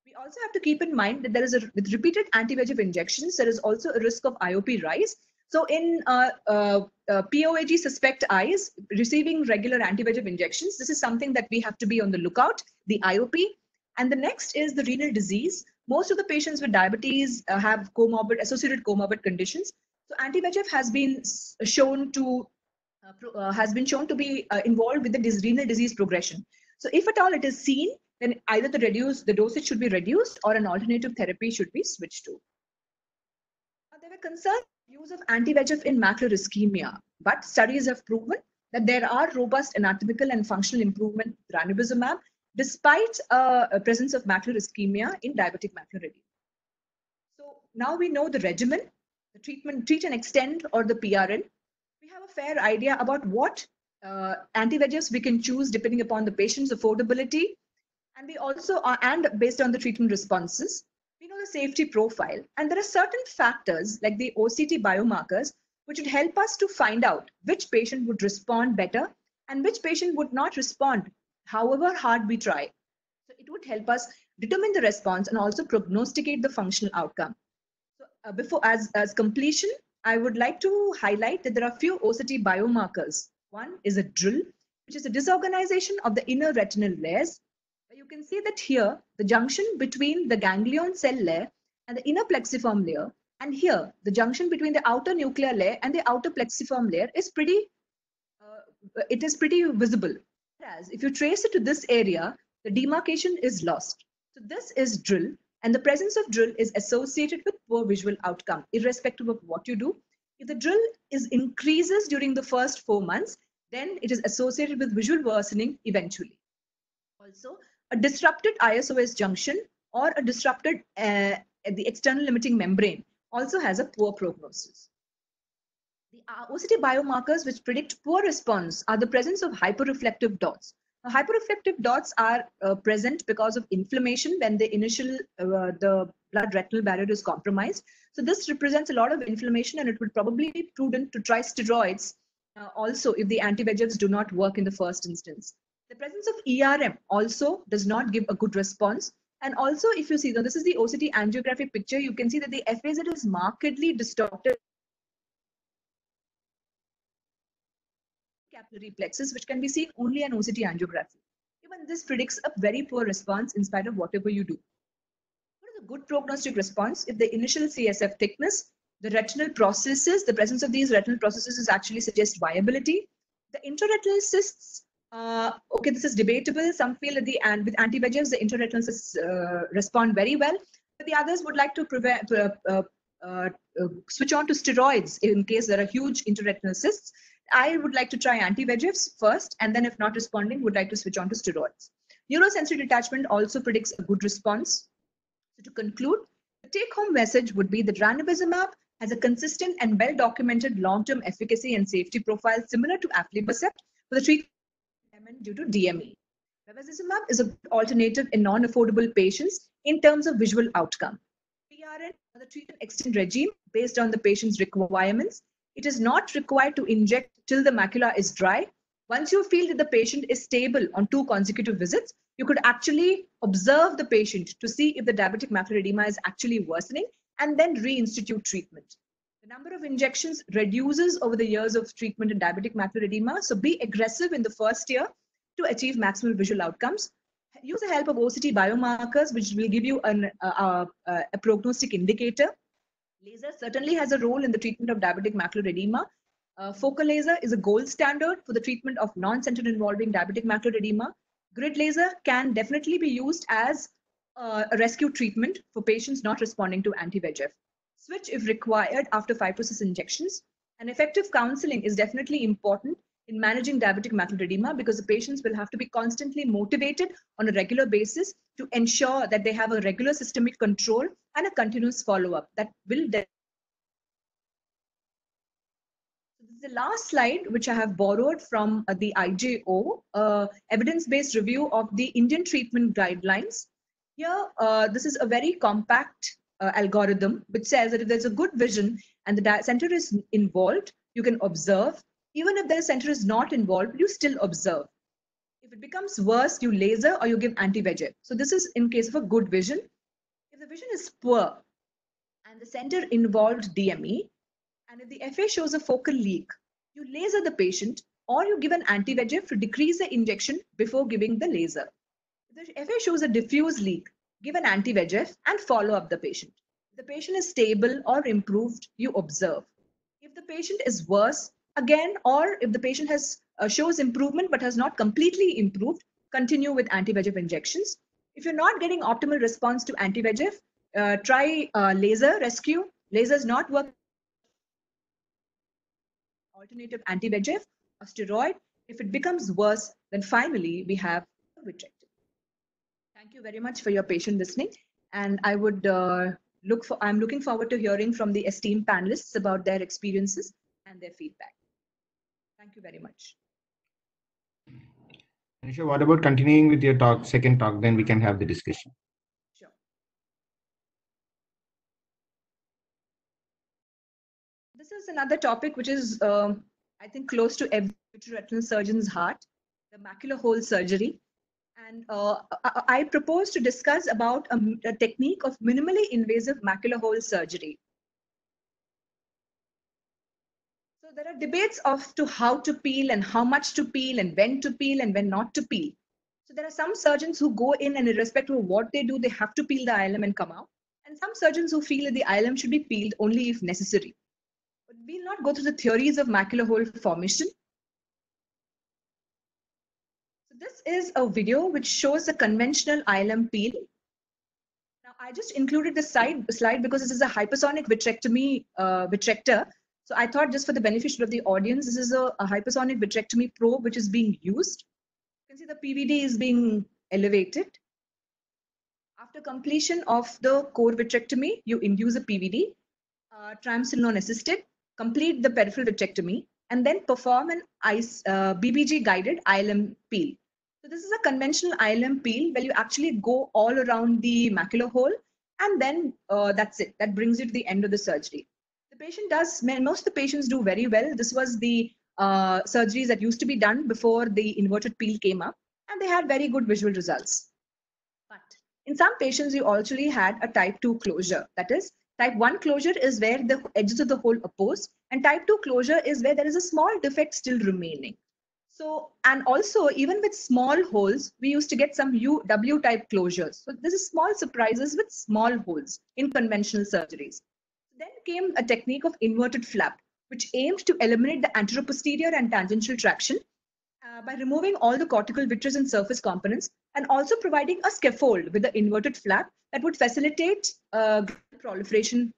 We also have to keep in mind that there is with repeated anti-VEGF injections, there is also a risk of IOP rise. So in POAG suspect eyes receiving regular anti-VEGF injections, this is something that we have to be on the lookout, the IOP. And the next is the renal disease. Most of the patients with diabetes have associated comorbid conditions. So anti-VEGF has been shown to be involved with the renal disease progression. So if at all it is seen, then either the dosage should be reduced or an alternative therapy should be switched to. Now, there were concerns use of anti-VEGF in macular ischemia, but studies have proven that there are robust anatomical and functional improvement with ranibizumab despite a presence of macular ischemia in diabetic macular edema. So now we know the regimen, the treat and extend or the PRN. We have a fair idea about what Anti-VEGFs we can choose depending upon the patient's affordability, and we also are, and based on the treatment responses. We know the safety profile, and there are certain factors like the OCT biomarkers which would help us to find out which patient would respond better and which patient would not respond, however hard we try. So it would help us determine the response and also prognosticate the functional outcome. So before as completion, I would like to highlight that there are few OCT biomarkers. One is a DRIL, which is a disorganization of the inner retinal layers. You can see that here, the junction between the ganglion cell layer and the inner plexiform layer, and here, the junction between the outer nuclear layer and the outer plexiform layer is pretty visible. Whereas if you trace it to this area, the demarcation is lost. So this is DRIL, and the presence of DRIL is associated with poor visual outcome, irrespective of what you do. If the DRIL increases during the first 4 months, then it is associated with visual worsening eventually. Also, a disrupted ISOS junction or a disrupted the external limiting membrane also has a poor prognosis. The OCT biomarkers which predict poor response are the presence of hyperreflective dots. Now, hyperreflective dots are present because of inflammation when the the blood-retinal barrier is compromised. So this represents a lot of inflammation, and it would probably be prudent to try steroids also if the anti-VEGFs do not work in the first instance. The presence of ERM also does not give a good response. And also, if you see, this is the OCT angiographic picture, you can see that the FAZ is markedly distorted. Capillary plexus, which can be seen only on OCT angiography. Even this predicts a very poor response in spite of whatever you do. What is a good prognostic response? If the initial CSF thickness, the retinal processes, the presence of these retinal processes is actually suggest viability. The intraretinal cysts, okay, this is debatable. Some feel that with anti-VEGFs, the intraretinal cysts respond very well, but the others would like to switch on to steroids in case there are huge intraretinal cysts. I would like to try anti-VEGFs first, and then if not responding, would like to switch on to steroids. Neurosensory detachment also predicts a good response. So to conclude, the take-home message would be that ranibizumab has a consistent and well-documented long-term efficacy and safety profile similar to aflibercept for the treatment due to DME. Bevacizumab is a good alternative in non-affordable patients in terms of visual outcome. PRN or the treat and extend regime based on the patient's requirements. It is not required to inject till the macula is dry. Once you feel that the patient is stable on 2 consecutive visits, you could actually observe the patient to see if the diabetic macular edema is actually worsening and then reinstitute treatment. The number of injections reduces over the years of treatment in diabetic macular edema, so be aggressive in the first year to achieve maximal visual outcomes. Use the help of OCT biomarkers, which will give you a prognostic indicator. Laser certainly has a role in the treatment of diabetic macular edema. Focal laser is a gold standard for the treatment of non-center involving diabetic macular edema. Grid laser can definitely be used as a rescue treatment for patients not responding to anti-VEGF. Switch if required after 5 to 6 injections. And effective counseling is definitely important in managing diabetic macular edema because the patients will have to be constantly motivated on a regular basis to ensure that they have a regular systemic control and a continuous follow-up that will. This is the last slide, which I have borrowed from the IJO, evidence-based review of the Indian treatment guidelines. Here, this is a very compact algorithm, which says that if there's a good vision and the center is involved, you can observe. Even if the center is not involved, you still observe. If it becomes worse, you laser or you give anti-VEGF. So this is in case of a good vision. If the vision is poor and the center involved DME, and if the FA shows a focal leak, you laser the patient or you give an anti-VEGF to decrease the injection before giving the laser. If the FA shows a diffuse leak, give an anti-VEGF and follow up the patient. If the patient is stable or improved, you observe. If the patient is worse, again, or if the patient has shows improvement but has not completely improved, continue with anti-VEGF injections. If you're not getting optimal response to anti-VEGF, try laser rescue. Laser is not working. Alternative anti-VEGF or steroid. If it becomes worse, then finally we have a vitrectomy. Thank you very much for your patient listening, and I would I'm looking forward to hearing from the esteemed panelists about their experiences and their feedback. Thank you very much. Anisha, what about continuing with your talk, second talk? Then we can have the discussion. Sure. This is another topic which is, I think, close to every retinal surgeon's heart, the macular hole surgery. And I propose to discuss about a technique of minimally invasive macular hole surgery. So there are debates of to how to peel and how much to peel and when not to peel. So there are some surgeons who go in and irrespective of what they do, they have to peel the ILM and come out. And some surgeons who feel that the ILM should be peeled only if necessary. But we'll not go through the theories of macular hole formation. So this is a video which shows a conventional ILM peel. Now I just included this slide because this is a hypersonic vitrectomy vitrector. So I thought just for the benefit of the audience, this is a hypersonic vitrectomy probe which is being used. You can see the PVD is being elevated. After completion of the core vitrectomy, you induce a PVD, triamcinolone assisted, complete the peripheral vitrectomy, and then perform an BBG guided ILM peel. So this is a conventional ILM peel where you actually go all around the macular hole, and then that's it. That brings you to the end of the surgery. The patient does, most of the patients do very well. This was the surgeries that used to be done before the inverted peel came up, and they had very good visual results. But in some patients, you actually had a type 2 closure. That is, type 1 closure is where the edges of the hole oppose, and type 2 closure is where there is a small defect still remaining. So, and also even with small holes, we used to get some W type closures. So this is small surprises with small holes in conventional surgeries. Then came a technique of inverted flap, which aimed to eliminate the anteroposterior and tangential traction by removing all the cortical vitreous and surface components, and also providing a scaffold with the inverted flap that would facilitate proliferation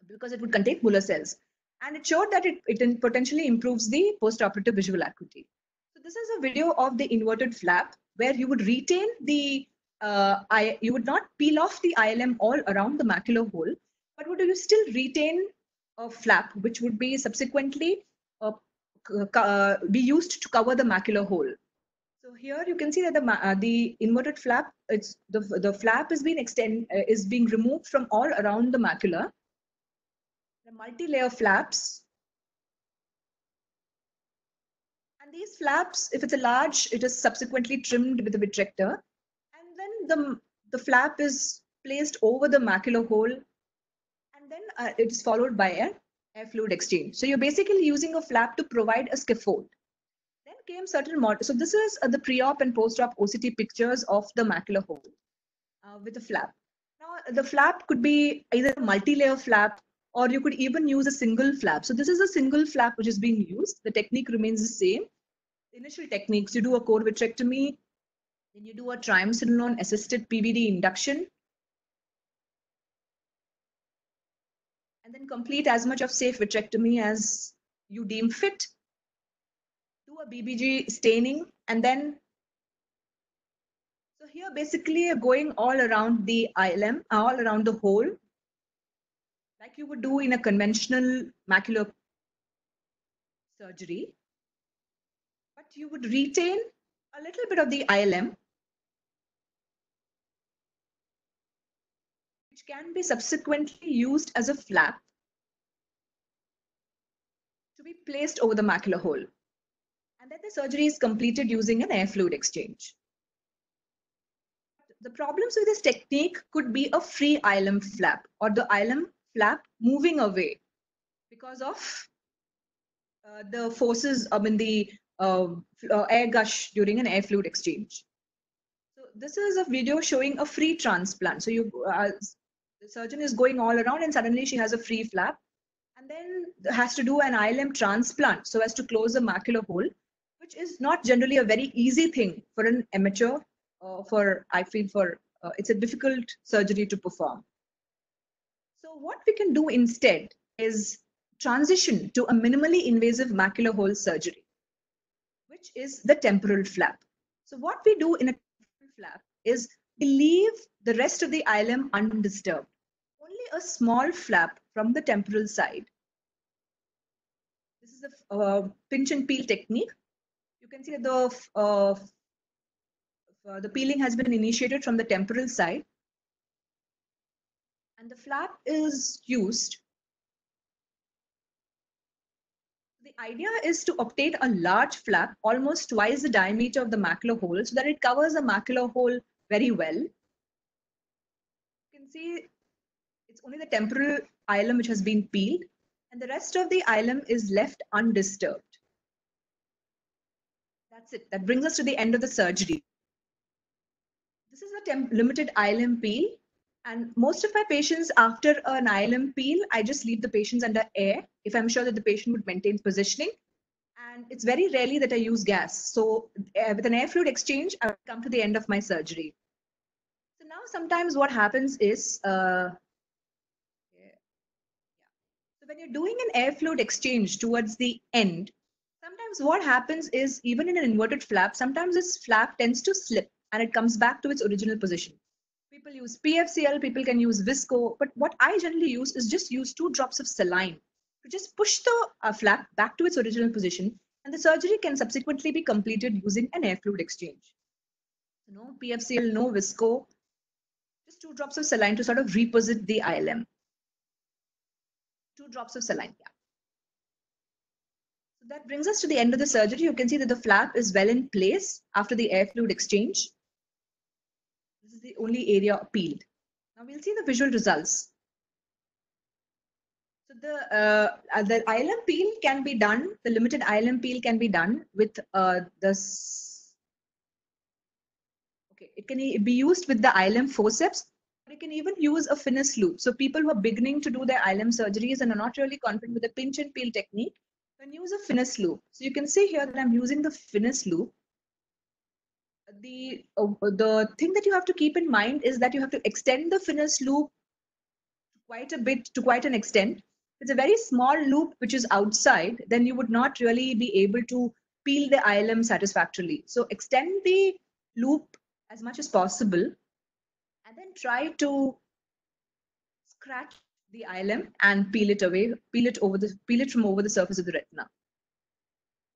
because it would contain Muller cells. And it showed that it potentially improves the postoperative visual acuity. So this is a video of the inverted flap where you would retain the, you would not peel off the ILM all around the macular hole, but would you still retain a flap which would be subsequently be used to cover the macular hole. So here you can see that the inverted flap, it's the flap is being removed from all around the macula. The multi-layer flaps, and these flaps, if it's a large, it is subsequently trimmed with a vitrector, and then the flap is placed over the macular hole, and then it is followed by an air fluid exchange. So you're basically using a flap to provide a scaffold. Then came certain models. So this is the pre-op and post-op OCT pictures of the macular hole with a flap. Now the flap could be either a multi-layer flap, or you could even use a single flap. So this is a single flap which is being used. The technique remains the same. The initial techniques, you do a core vitrectomy, then you do a triamcinolone assisted PVD induction, and then complete as much of safe vitrectomy as you deem fit. Do a BBG staining, and then, so here basically you're going all around the ILM, all around the hole, like you would do in a conventional macular surgery, but you would retain a little bit of the ILM, which can be subsequently used as a flap to be placed over the macular hole. And then the surgery is completed using an air fluid exchange. The problems with this technique could be a free ILM flap or the ILM flap moving away because of the forces, the air gush during an air fluid exchange. So this is a video showing a free transplant. So the surgeon is going all around and suddenly she has a free flap, and then has to do an ILM transplant so as to close the macular hole, which is not generally a very easy thing for an amateur. It's a difficult surgery to perform. So what we can do instead is transition to a minimally invasive macular hole surgery, which is the temporal flap. So what we do in a temporal flap is we leave the rest of the ILM undisturbed. Only a small flap from the temporal side. This is a pinch and peel technique. You can see that the peeling has been initiated from the temporal side, and the flap is used. The idea is to obtain a large flap, almost twice the diameter of the macular hole, so that it covers the macular hole very well. You can see it's only the temporal hilum which has been peeled, and the rest of the hilum is left undisturbed. That's it. That brings us to the end of the surgery. This is a limited hilum peel, and most of my patients, after an hilum peel, I just leave the patients under air if I'm sure that the patient would maintain positioning. And it's very rarely that I use gas. So with an air fluid exchange, I come to the end of my surgery. So now sometimes what happens is, so when you're doing an air fluid exchange towards the end, sometimes what happens is, even in an inverted flap, sometimes this flap tends to slip and it comes back to its original position. People use PFCL, people can use Visco, but what I generally use is just use 2 drops of saline to just push the flap back to its original position, and the surgery can subsequently be completed using an air fluid exchange. No PFCL, no Visco, just 2 drops of saline to sort of reposit the hilum. 2 drops of saline, yeah. So that brings us to the end of the surgery. You can see that the flap is well in place after the air fluid exchange. This is the only area peeled. Now we'll see the visual results. So the hilum peel can be done, the limited hilum peel can be done with it can be used with the hilum forceps, or you can even use a finis loop. So people who are beginning to do their hilum surgeries and are not really confident with the pinch and peel technique can use a finis loop. So you can see here that I'm using the finis loop. The thing that you have to keep in mind is that you have to extend the finis loop quite a bit, to quite an extent. If it's a very small loop which is outside, then you would not really be able to peel the hilum satisfactorily. So extend the loop as much as possible, and then try to scratch the hilum and peel it away, peel it from over the surface of the retina.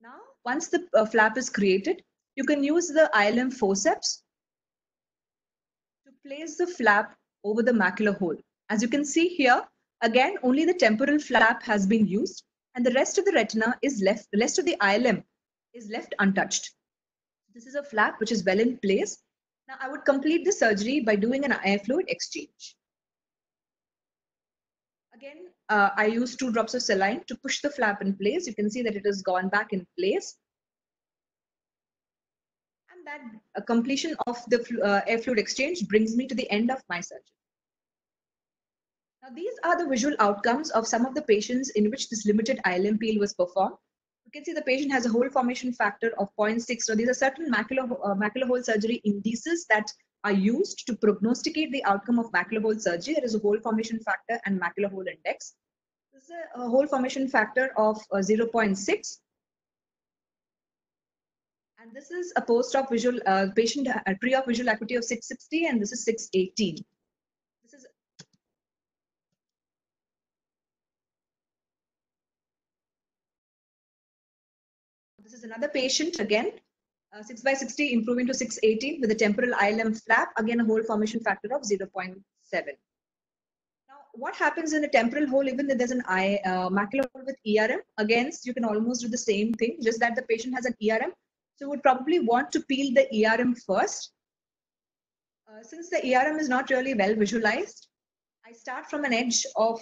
Now, once the flap is created, you can use the hilum forceps to place the flap over the macular hole. As you can see here, again, only the temporal flap has been used, and the rest of the retina is left, the rest of the hilum is left untouched. This is a flap which is well in place. Now I would complete the surgery by doing an air fluid exchange. Again, I use 2 drops of saline to push the flap in place. You can see that it has gone back in place. And that completion of the air fluid exchange brings me to the end of my surgery. Now these are the visual outcomes of some of the patients in which this limited hilum peel was performed. You can see the patient has a hole formation factor of 0.6. So these are certain macular hole surgery indices that are used to prognosticate the outcome of macular hole surgery. There is a hole formation factor and macular hole index. This is a hole formation factor of 0.6. And this is a post-op visual patient pre-op visual acuity of 660, and this is 618. This is another patient again, 6/60 improving to 618 with a temporal hilum flap, again a hole formation factor of 0.7. Now, what happens in a temporal hole, even if there's an macular hole with ERM, again, you can almost do the same thing, just that the patient has an ERM. So you would probably want to peel the ERM first. Since the ERM is not really well visualized, I start from an edge of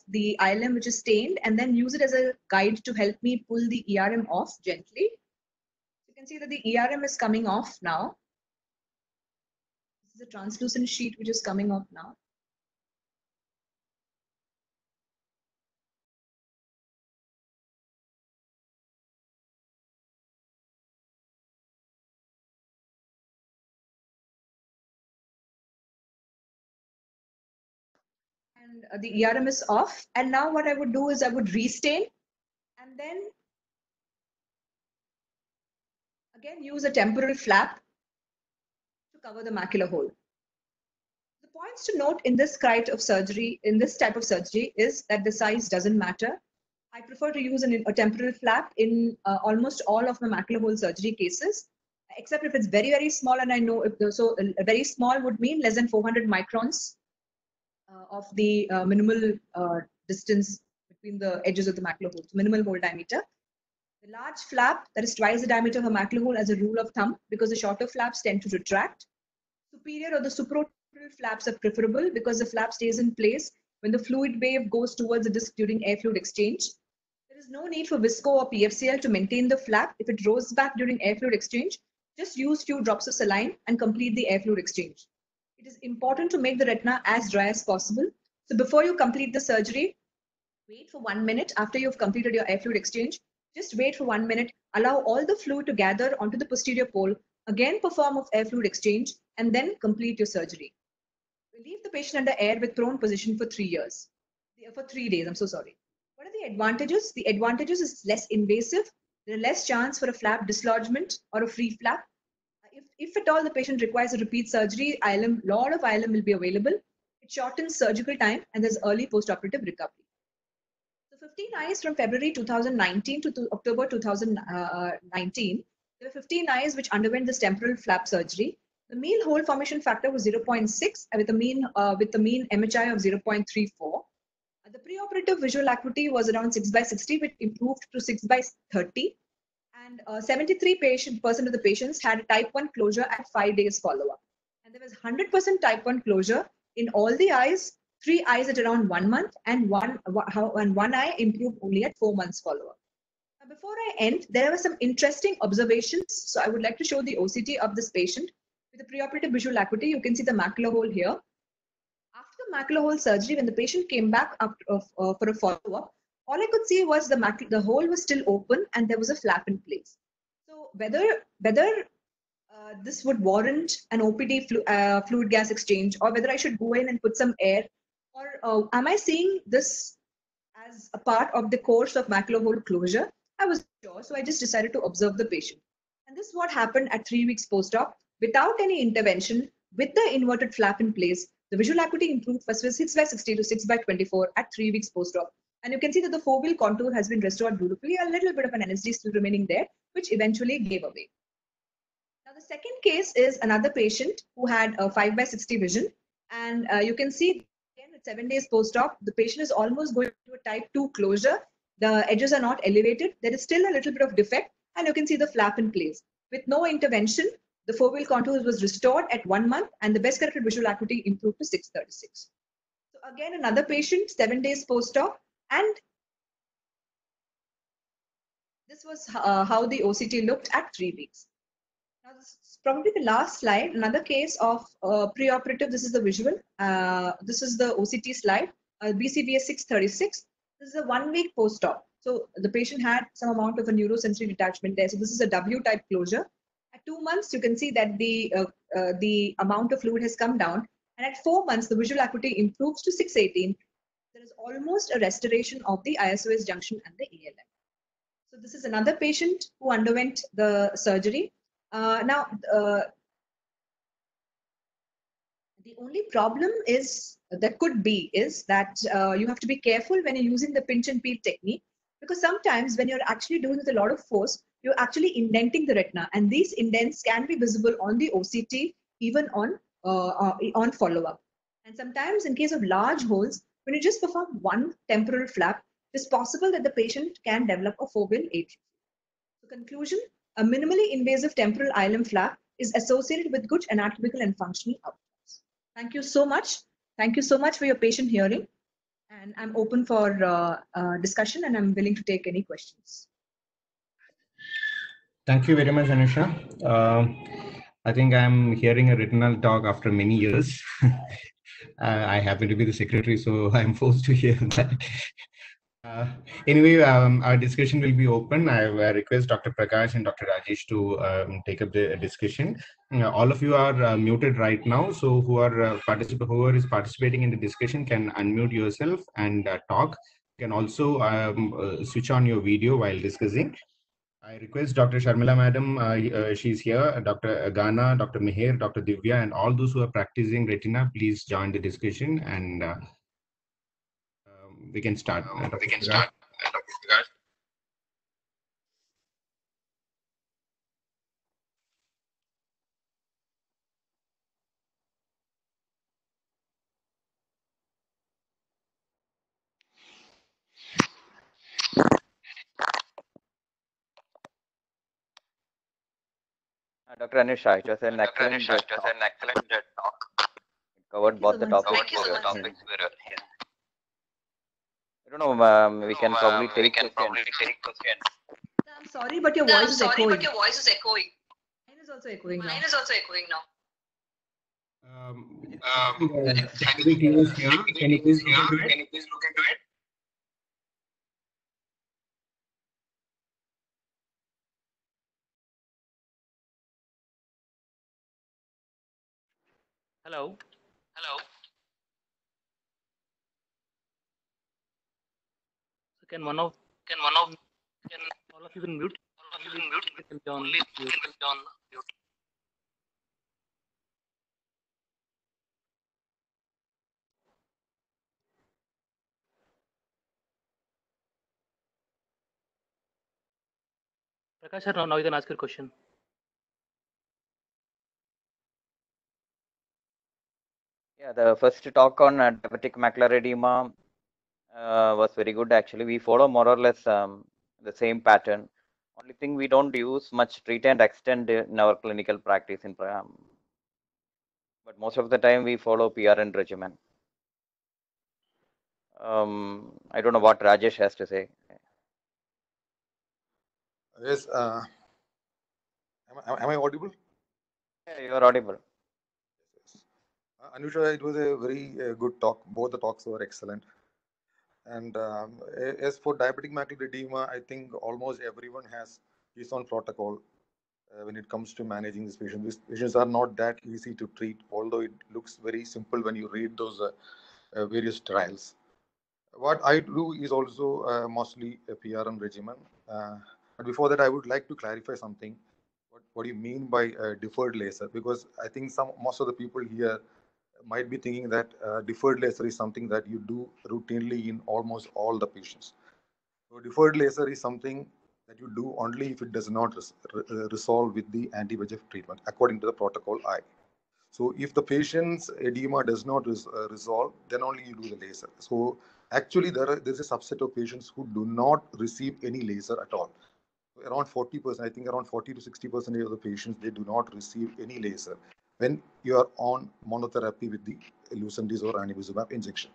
the hilum which is stained, and then use it as a guide to help me pull the ERM off gently. You can see that the ERM is coming off now. This is a translucent sheet which is coming off now. And the ERM is off. And now what I would do is I would restain, and then again use a temporal flap to cover the macular hole. The points to note in this type of surgery, is that the size doesn't matter. I prefer to use a temporal flap in almost all of my macular hole surgery cases, except if it's very, very small, and I know so a very small would mean less than 400 microns of the minimal distance between the edges of the macular hole, so minimal hole diameter. The large flap, that is twice the diameter of a macular hole as a rule of thumb, because the shorter flaps tend to retract. Superior or the supraorbital flaps are preferable because the flap stays in place when the fluid wave goes towards the disc during air fluid exchange. There is no need for visco or PFCL to maintain the flap. If it rolls back during air fluid exchange, just use few drops of saline and complete the air fluid exchange. It is important to make the retina as dry as possible. So before you complete the surgery, wait for 1 minute. After you've completed your air fluid exchange, just wait for 1 minute, allow all the fluid to gather onto the posterior pole, again perform of air fluid exchange, and then complete your surgery. Leave the patient under air with prone position for 3 years. For 3 days, I'm so sorry. What are the advantages? The advantages is less invasive. There are less chance for a flap dislodgement or a free flap. If at all the patient requires a repeat surgery, lot of ILM will be available. It shortens surgical time and there's early post-operative recovery. So 15 eyes from February 2019 to October 2019, there were 15 eyes which underwent this temporal flap surgery. The mean hole formation factor was 0.6 with the mean MHI of 0.34. The preoperative visual acuity was around 6/60, which improved to 6/30. And 73% of the patients had a type 1 closure at 5 days follow-up. And there was 100% type 1 closure in all the eyes, 3 eyes at around 1 month, and one eye improved only at 4 months follow-up. Now, before I end, there were some interesting observations. So I would like to show the OCT of this patient. With the preoperative visual acuity, you can see the macular hole here. After the macular hole surgery, when the patient came back for a follow-up, all I could see was the hole was still open and there was a flap in place. So whether this would warrant an OPD fluid gas exchange, or whether I should go in and put some air, or am I seeing this as a part of the course of macular hole closure, I was sure. So I just decided to observe the patient. And this is what happened at 3 weeks post-op. Without any intervention, with the inverted flap in place, the visual acuity improved from 6/60 to 6/24 at 3 weeks post-op. And you can see that the foveal contour has been restored beautifully. A little bit of an NSD still remaining there, which eventually gave away. Now, the second case is another patient who had a 5/60 vision. And you can see, again, at 7 days post-op, the patient is almost going to a type 2 closure. The edges are not elevated. There is still a little bit of defect. And you can see the flap in place. With no intervention, the foveal contour was restored at 1 month, and the best corrected visual acuity improved to 6/36. So again, another patient, 7 days post-op. And this was how the OCT looked at 3 weeks. Now, this is probably the last slide. Another case of preoperative. This is the visual. This is the OCT slide. BCVA 636. This is a 1 week post-op. So the patient had some amount of a neurosensory detachment there. So this is a W-type closure. At 2 months, you can see that the amount of fluid has come down. And at 4 months, the visual acuity improves to 6/18. There is almost a restoration of the ISOS junction and the ALM. So this is another patient who underwent the surgery. Now, the only problem is that you have to be careful when you're using the pinch and peel technique, because sometimes when you're actually doing it with a lot of force, you're actually indenting the retina, and these indents can be visible on the OCT even on follow-up. And sometimes in case of large holes, when you just perform one temporal flap, it's possible that the patient can develop a foveal atrophy. So conclusion, a minimally invasive temporal ILM flap is associated with good anatomical and functional outcomes. Thank you so much. Thank you so much for your patient hearing. And I'm open for discussion, and I'm willing to take any questions. Thank you very much, Anusha. I think I'm hearing a retinal talk after many years. I happen to be the secretary, so I'm forced to hear that. Anyway, our discussion will be open. I request Dr. Prakash and Dr. Rajesh to take up the discussion. All of you are muted right now, so whoever is participating in the discussion can unmute yourself and talk. You can also switch on your video while discussing. I request Dr. Sharmila Madam, she's here, Dr. Agana, Dr. Meher, Dr. Divya, and all those who are practicing retina, please join the discussion, and we can start. Dr. Anusha, it was an excellent talk. It covered both the topics very well. I don't know, we can probably take questions. I'm sorry, but your voice is echoing. Mine is also echoing now. Can you please look into it? Hello. So can all of you can mute? Only John. Prakash sir, now you can ask your question. Yeah, the first talk on diabetic macular edema was very good. Actually, we follow more or less the same pattern. Only thing, we don't use much treat and extend in our clinical practice but most of the time we follow PRN regimen. I don't know what Rajesh has to say. Yes. Am I audible? Yeah, you are audible. Anusha, it was a very good talk. Both the talks were excellent. And as for diabetic macular edema, I think almost everyone has his own protocol when it comes to managing this patient. These patients are not that easy to treat, although it looks very simple when you read those various trials. What I do is also mostly a PRN regimen. But before that, I would like to clarify something. What do you mean by deferred laser? Because I think most of the people here might be thinking that deferred laser is something that you do routinely in almost all the patients. So deferred laser is something that you do only if it does not resolve with the anti-VEGF treatment, according to the protocol I. So if the patient's edema does not resolve, then only you do the laser. So actually, there's a subset of patients who do not receive any laser at all. Around 40%, I think around 40 to 60% of the patients, they do not receive any laser when you are on monotherapy with the Lucentis or ranibizumab injection.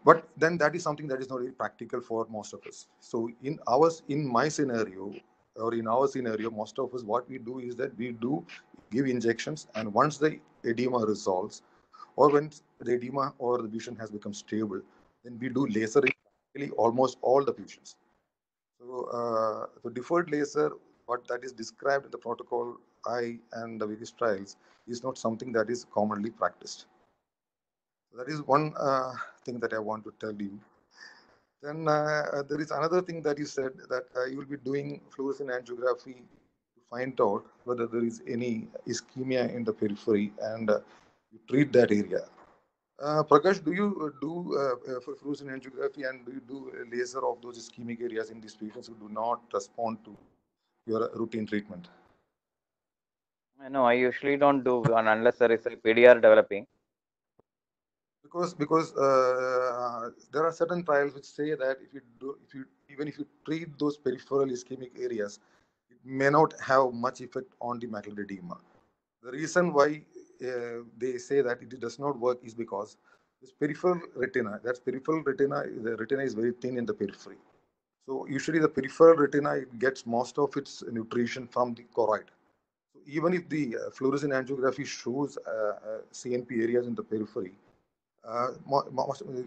But then that is something that is not really practical for most of us. So in my scenario, or in our scenario, most of us, what we do is that we do give injections, and once the edema resolves, or when the edema or the vision has become stable, then we do laser in almost all the patients. So the deferred laser, what that is described in the protocol I and the various trials, is not something that is commonly practiced. So that is one thing that I want to tell you. Then there is another thing that you said, that you will be doing fluorescent angiography to find out whether there is any ischemia in the periphery, and you treat that area. Prakash, do you do fluorescent angiography, and do you do a laser of those ischemic areas in these patients who do not respond to your routine treatment? No, I usually don't do unless there is a PDR developing. Because there are certain trials which say that even if you treat those peripheral ischemic areas, it may not have much effect on the macular edema. The reason why they say that it does not work is because this peripheral retina, the retina is very thin in the periphery. So usually the peripheral retina, it gets most of its nutrition from the choroid. So even if the fluorescent angiography shows CNP areas in the periphery,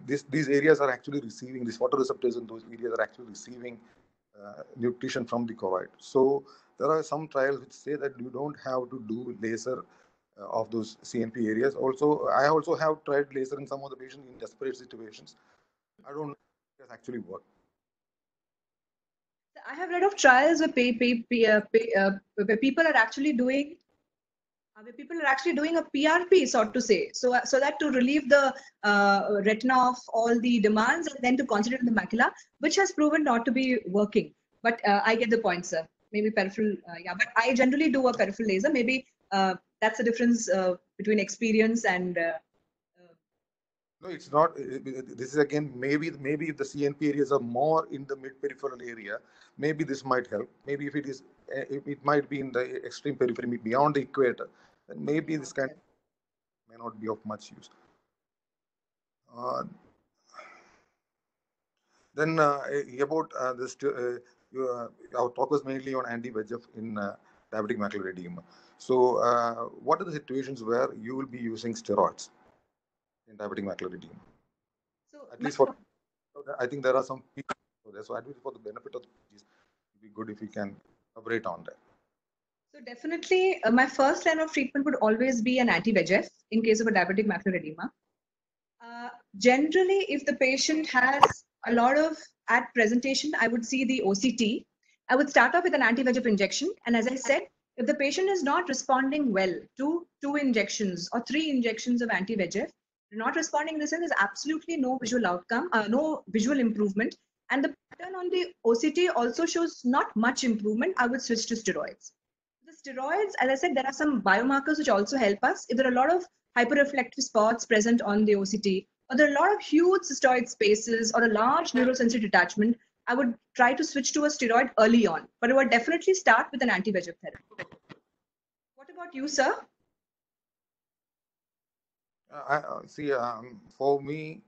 these areas are actually receiving, these photoreceptors in those areas are actually receiving nutrition from the choroid. So there are some trials which say that you don't have to do laser of those CNP areas. Also, I also have tried laser in some of the patients in desperate situations. I don't know if it has actually worked. I have read of trials where people are actually doing a PRP, so to say, so that to relieve the retina of all the demands and then to concentrate on the macula, which has proven not to be working. But I get the point, sir. Maybe peripheral, yeah. But I generally do a peripheral laser. Maybe that's the difference between experience and. No, it's not. This is again maybe if the CNP areas are more in the mid peripheral area, maybe this might help. Maybe if it is, if it might be in the extreme periphery beyond the equator, then maybe this kind may not be of much use. Then about this, our talk was mainly on anti-VEGF in diabetic macular edema. So, what are the situations where you will be using steroids in diabetic macular edema? So At least for, I think there are some people. So, at least for the benefit of the it would be good if you can elaborate on that. So definitely, my first line of treatment would always be an anti-VEGF in case of a diabetic macular edema. Generally, if the patient has a lot of, at presentation, I would see the OCT. I would start off with an anti-VEGF injection. And as I said, if the patient is not responding well to 2 injections or 3 injections of anti-VEGF, not responding in the sense there's absolutely no visual outcome, no visual improvement. And the pattern on the OCT also shows not much improvement. I would switch to steroids. The steroids, as I said, there are some biomarkers which also help us. If there are a lot of hyperreflective spots present on the OCT, or there are a lot of huge cystoid spaces or a large neurosensory detachment, I would try to switch to a steroid early on, but I would definitely start with an anti-VEGF therapy. What about you, sir? See, for me,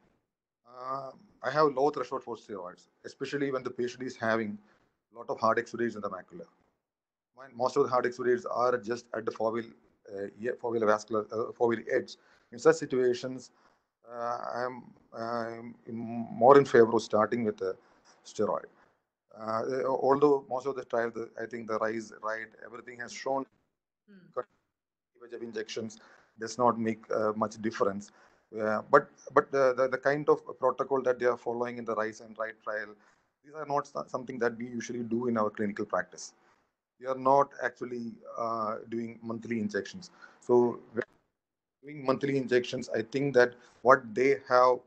I have low threshold for steroids, especially when the patient is having a lot of hard exudates in the macula. Most of the hard exudates are just at the foveal edge. In such situations, I'm more in favor of starting with a steroid. Although most of the trials, I think the RISE, everything has shown injections does not make much difference. But the kind of protocol that they are following in the RISE and RIDE trial, these are not something that we usually do in our clinical practice. We are not actually doing monthly injections. So doing monthly injections, I think that what they have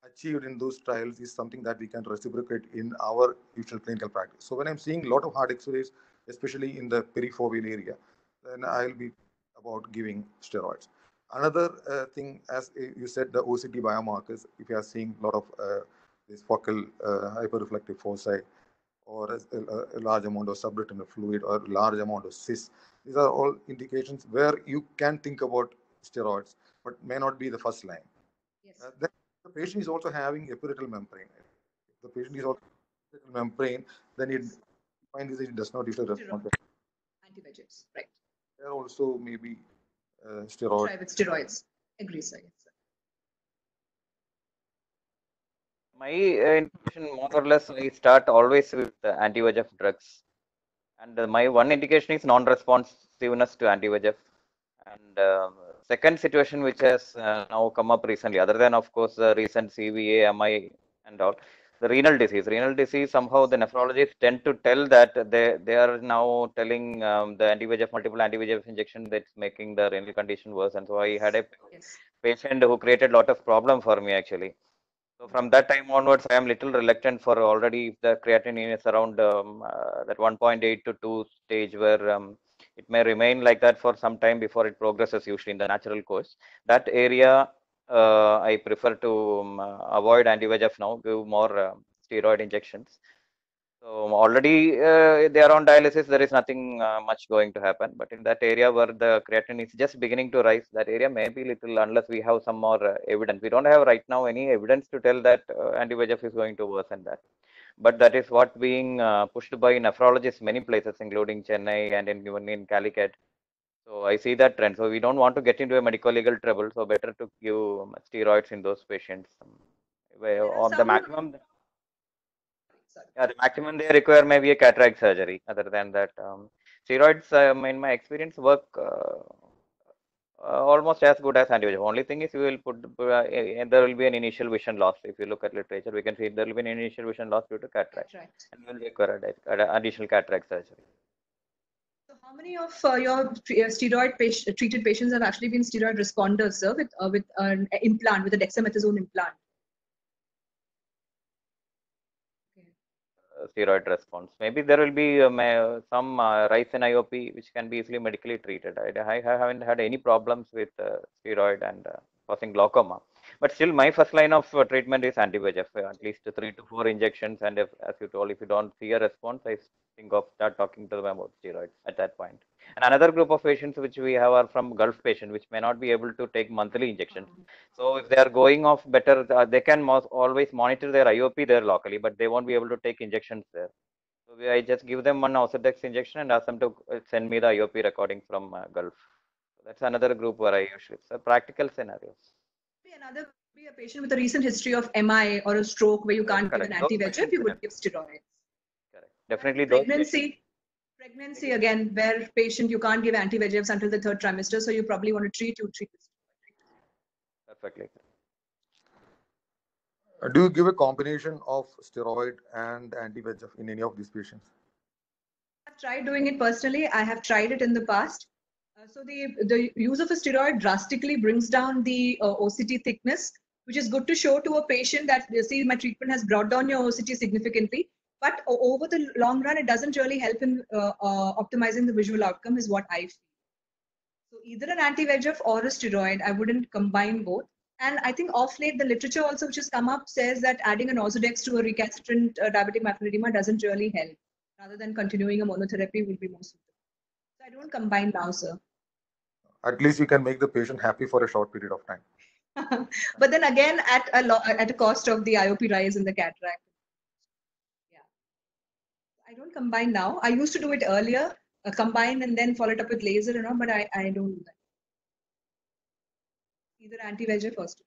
achieved in those trials is something that we can reciprocate in our usual clinical practice. So when I'm seeing a lot of hard X-rays, especially in the perifoveal area, then I'll be about giving steroids. Another thing, as you said, the OCT biomarkers, if you are seeing a lot of this focal hyperreflective foci, or a large amount of subretinal fluid or a large amount of cysts. These are all indications where you can think about steroids, but may not be the first line. Yes. Then the patient is also having epiretinal membrane. If the patient is also epiretinal membrane, then it finds it does not usually respond to anti-VEGFs, right? There also maybe steroids. Try with steroids. Agree, sir. Yes, sir. My indication, more or less, I start always with anti-VEGF drugs. And my one indication is non-responsiveness to anti-VEGF. And second situation which has now come up recently, other than, of course, the recent CVA, MI and all, the renal disease. Renal disease, somehow the nephrologists tend to tell that they are now telling the anti-VEGF, multiple anti-VEGF injection that's making the renal condition worse. And so I had a patient who created a lot of problem for me, actually. So from that time onwards, I am little reluctant for already if the creatinine is around that 1.8 to 2 stage where it may remain like that for some time before it progresses usually in the natural course. That area I prefer to avoid anti-VEGF now, give more steroid injections. So already they are on dialysis, there is nothing much going to happen. But in that area where the creatinine is just beginning to rise, that area may be little, unless we have some more evidence. We don't have right now any evidence to tell that anti-VEGF is going to worsen that. But that is what being pushed by nephrologists many places, including Chennai and even in Calicut. So I see that trend. So we don't want to get into a medical legal trouble. So better to give steroids in those patients. Or the maximum. Yeah, the maximum they require maybe a cataract surgery. Other than that, steroids, in my experience, work almost as good as anti-VEGF. Only thing is, you will put there will be an initial vision loss. If you look at literature, we can see there will be an initial vision loss due to cataract, and you will require additional cataract surgery. So, how many of your steroid treated patients have actually been steroid responders, sir, with an implant, with a dexamethasone implant? Steroid response. Maybe there will be some rise in IOP which can be easily medically treated. I haven't had any problems with steroid and causing glaucoma. But still, my first line of treatment is anti-VEGF, at least 3 to 4 injections. And if, as you told, if you don't see a response, I think of start talking to them about steroids at that point. And another group of patients which we have are from Gulf patients, which may not be able to take monthly injections. So if they are going off better, they can always monitor their IOP there locally, but they won't be able to take injections there. So I just give them one Ozurdex injection and ask them to send me the IOP recording from Gulf. So that's another group where I usually, so practical scenarios. Another would be a patient with a recent history of MI or a stroke where you can't give an anti-VEGF, you would give steroids. Correct. Definitely Pregnancy again, where patient you can't give anti-VEGFs until the 3rd trimester, so you probably want to treat with steroids. Perfectly. Do you give a combination of steroid and anti-VEGF in any of these patients? I've tried doing it personally. I have tried it in the past. So the use of a steroid drastically brings down the OCT thickness, which is good to show to a patient that, you see, my treatment has brought down your OCT significantly. But over the long run, it doesn't really help in optimizing the visual outcome, is what I feel. So either an anti-VEGF or a steroid, I wouldn't combine both. And I think off late, the literature also which has come up says that adding an Ozurdex to a recalcitrant diabetic macular edema doesn't really help. Rather than continuing a monotherapy would be more suitable. So I don't combine now, sir. At least you can make the patient happy for a short period of time. But then again, at a cost of the IOP rise in the cataract. Yeah, I don't combine now. I used to do it earlier, combine and then follow it up with laser, but I don't do that. Either anti-VEGF or steroid.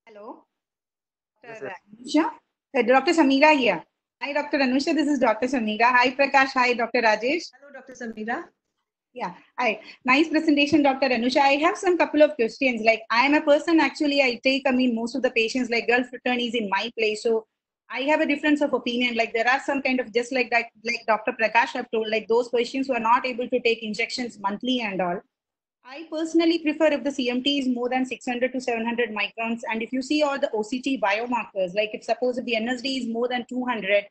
Hello, Dr. Sameera here. Hi, Dr. Anusha. This is Dr. Sameera. Hi, Prakash. Hi, Dr. Rajesh. Hello, Dr. Sameera. Yeah. Hi. Nice presentation, Dr. Anusha. I have some couple of questions. Like, I am a person, actually, most of the patients, like Gulf returnees in my place. So I have a difference of opinion. Like, there are some kind of, just like that, like Dr. Prakash have told, like those patients who are not able to take injections monthly and all. I personally prefer if the CMT is more than 600 to 700 microns. And if you see all the OCT biomarkers, like if suppose if the NSD is more than 200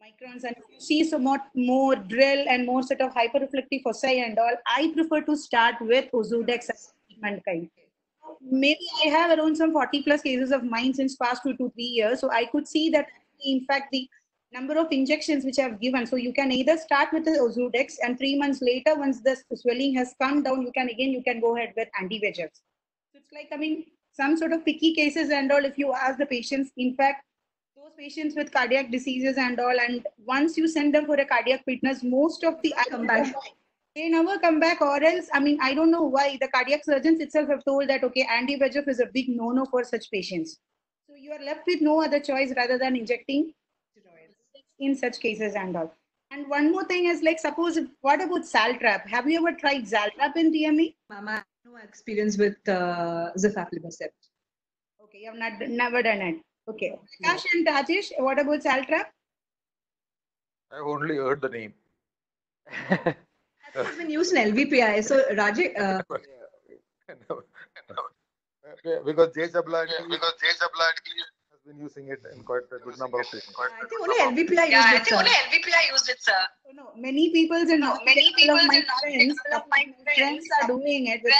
microns and you see some more drill and more sort of hyperreflective foci and all, I prefer to start with Ozurdex as treatment kind. Maybe I have around some 40 plus cases of mine since past 2 to 3 years. So I could see that in fact the number of injections which I have given. So you can either start with the Ozurdex and 3 months later, once the swelling has come down, you can go ahead with anti-VEGFs. So it's like, some sort of picky cases and all, if you ask the patients, in fact, those patients with cardiac diseases and all, and once you send them for a cardiac fitness, most of the they never come back, or else, I don't know why. The cardiac surgeons itself have told that, okay, anti-VEGF is a big no-no for such patients. So you are left with no other choice rather than injecting in such cases and all. And one more thing is, like, suppose, what about Zaltrap? Have you ever tried Zaltrap in DME? Mama, I have no experience with Zifaflibercept. Okay, you have never done it. Okay. Prakash and Rajesh, what about Zaltrap? I've only heard the name. It's been used in LVPI. So, Rajesh. Because Jay Chablani has been using it in quite a good number of patients. I think only LVPI used it, sir. Oh, no, many people of my friends are doing it with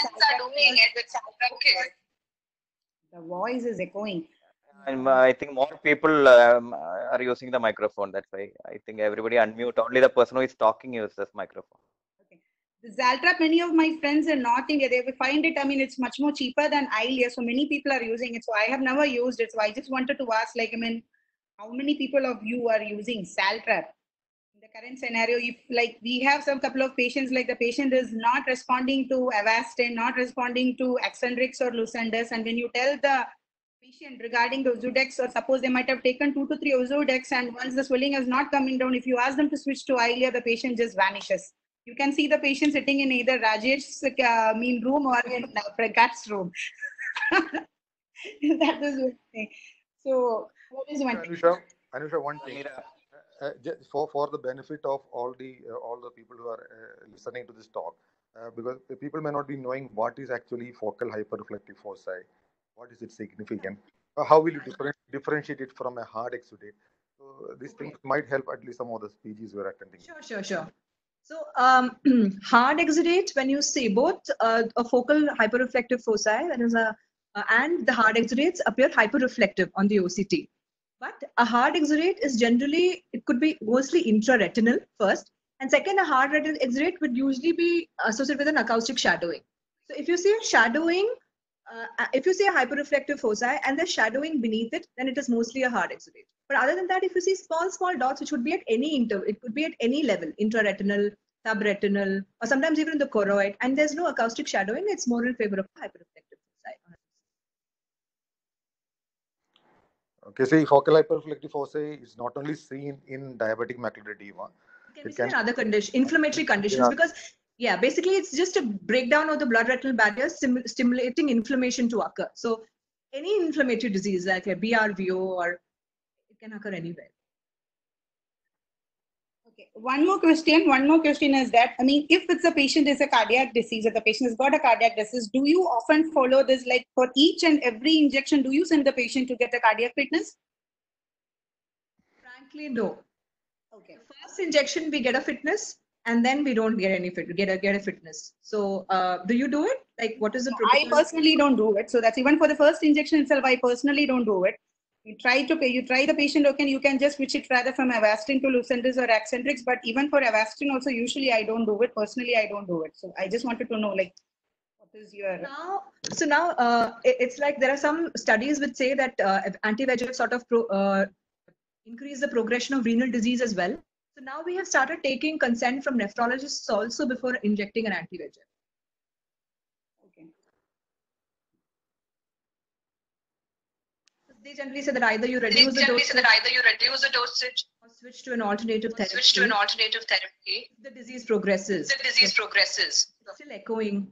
Zaltrap. The voice is echoing. And I think more people are using the microphone. That's why I think everybody unmute. Only the person who is talking uses microphone. The Zaltrap, many of my friends in North India, they find it, it's much more cheaper than Eylea. So many people are using it. So I have never used it. So I just wanted to ask, how many people of you are using Zaltrap? In the current scenario, if we have some couple of patients, like the patient is not responding to Avastin, not responding to Excentrix or Lucentis. And when you tell the patient regarding the Ozurdex, or suppose they might have taken 2 to 3 Ozurdex, and once the swelling is not coming down, if you ask them to switch to Eylea, the patient just vanishes. You can see the patient sitting in either Rajesh's room or in Prakash's room. That is one thing. So, what is one thing? Anusha, one thing. For the benefit of all the people who are listening to this talk, because the people may not be knowing what is actually focal hyperreflective foci, what is its significance, how will you differentiate it from a hard exudate? So these things might help at least some of the PGs who are attending. Sure. So hard exudate, when you see both a focal hyperreflective foci, that is and the hard exudates appear hyperreflective on the OCT. But a hard exudate is generally, it could be mostly intraretinal first. And second, a hard exudate would usually be associated with an acoustic shadowing. So if you see a shadowing, if you see a hyperreflective foci and there's shadowing beneath it, then it is mostly a hard exudate. But other than that, if you see small dots, which would be at any interval, it could be at any level, intraretinal, subretinal, or sometimes even in the choroid, and there's no acoustic shadowing, it's more in favor of hyperreflective foci. Okay, see, focal hyperreflective foci is not only seen in diabetic macular edema. It can be seen in other conditions, inflammatory conditions, because yeah, basically it's just a breakdown of the blood retinal barriers, stimulating inflammation to occur. So any inflammatory disease like a BRVO, or it can occur anywhere. Okay, one more question is that, I mean, if it's a patient is a cardiac disease, or the patient has got a cardiac disease, do you often follow this, like for each and every injection, do you send the patient to get a cardiac fitness? Frankly, no. Okay. The first injection we get a fitness, and then we don't get any get a fitness. So do you do it? Like, what is the protocol? I personally don't do it. So that's even for the first injection itself, I personally don't do it. You try the patient, okay, you can just switch it rather from Avastin to Lucentis or Accendrix, but even for Avastin also, usually I don't do it. Personally, I don't do it. So I just wanted to know, like, what is your... Now, it's like there are some studies which say that anti-VEGF sort of increase the progression of renal disease as well. So now we have started taking consent from nephrologists also before injecting an anti-VEGF. Okay. They generally say that either you reduce the dosage or switch to an alternative therapy. The disease progresses. Still echoing.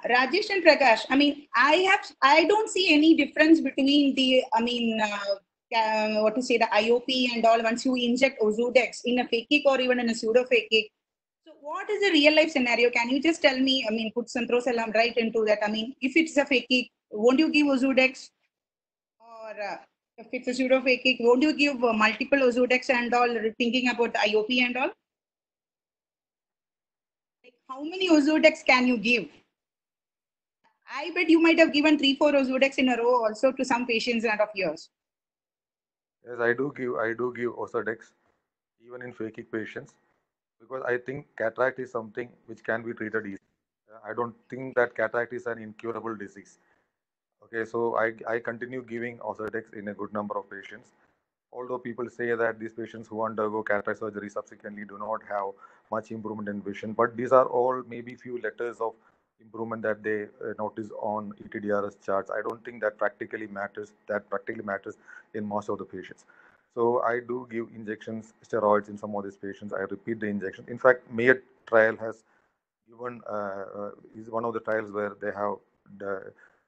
Rajesh and Prakash, I mean, I don't see any difference between the, I mean, what to say, the IOP and all once you inject Ozurdex in a phakic or even in a pseudo-phakic. So what is the real life scenario? Can you just tell me, I mean, put Santrosalam right into that. I mean, if it's a phakic, won't you give Ozurdex? Or if it's a pseudo-phakic, won't you give multiple Ozurdex and all, thinking about the IOP and all? Like, how many Ozurdex can you give? I bet you might have given 3-4 Ozurdex in a row also to some patients of yours. Yes, I do give Ozurdex even in phakic patients, because I think cataract is something which can be treated easily. I don't think that cataract is an incurable disease. Okay, so I continue giving Ozurdex in a good number of patients. Although people say that these patients who undergo cataract surgery subsequently do not have much improvement in vision, but these are all maybe few letters of improvement that they notice on ETDRS charts. I don't think that practically matters in most of the patients. So I do give injections, steroids in some of these patients. I repeat the injection. In fact, Mayet trial has given is one of the trials where they have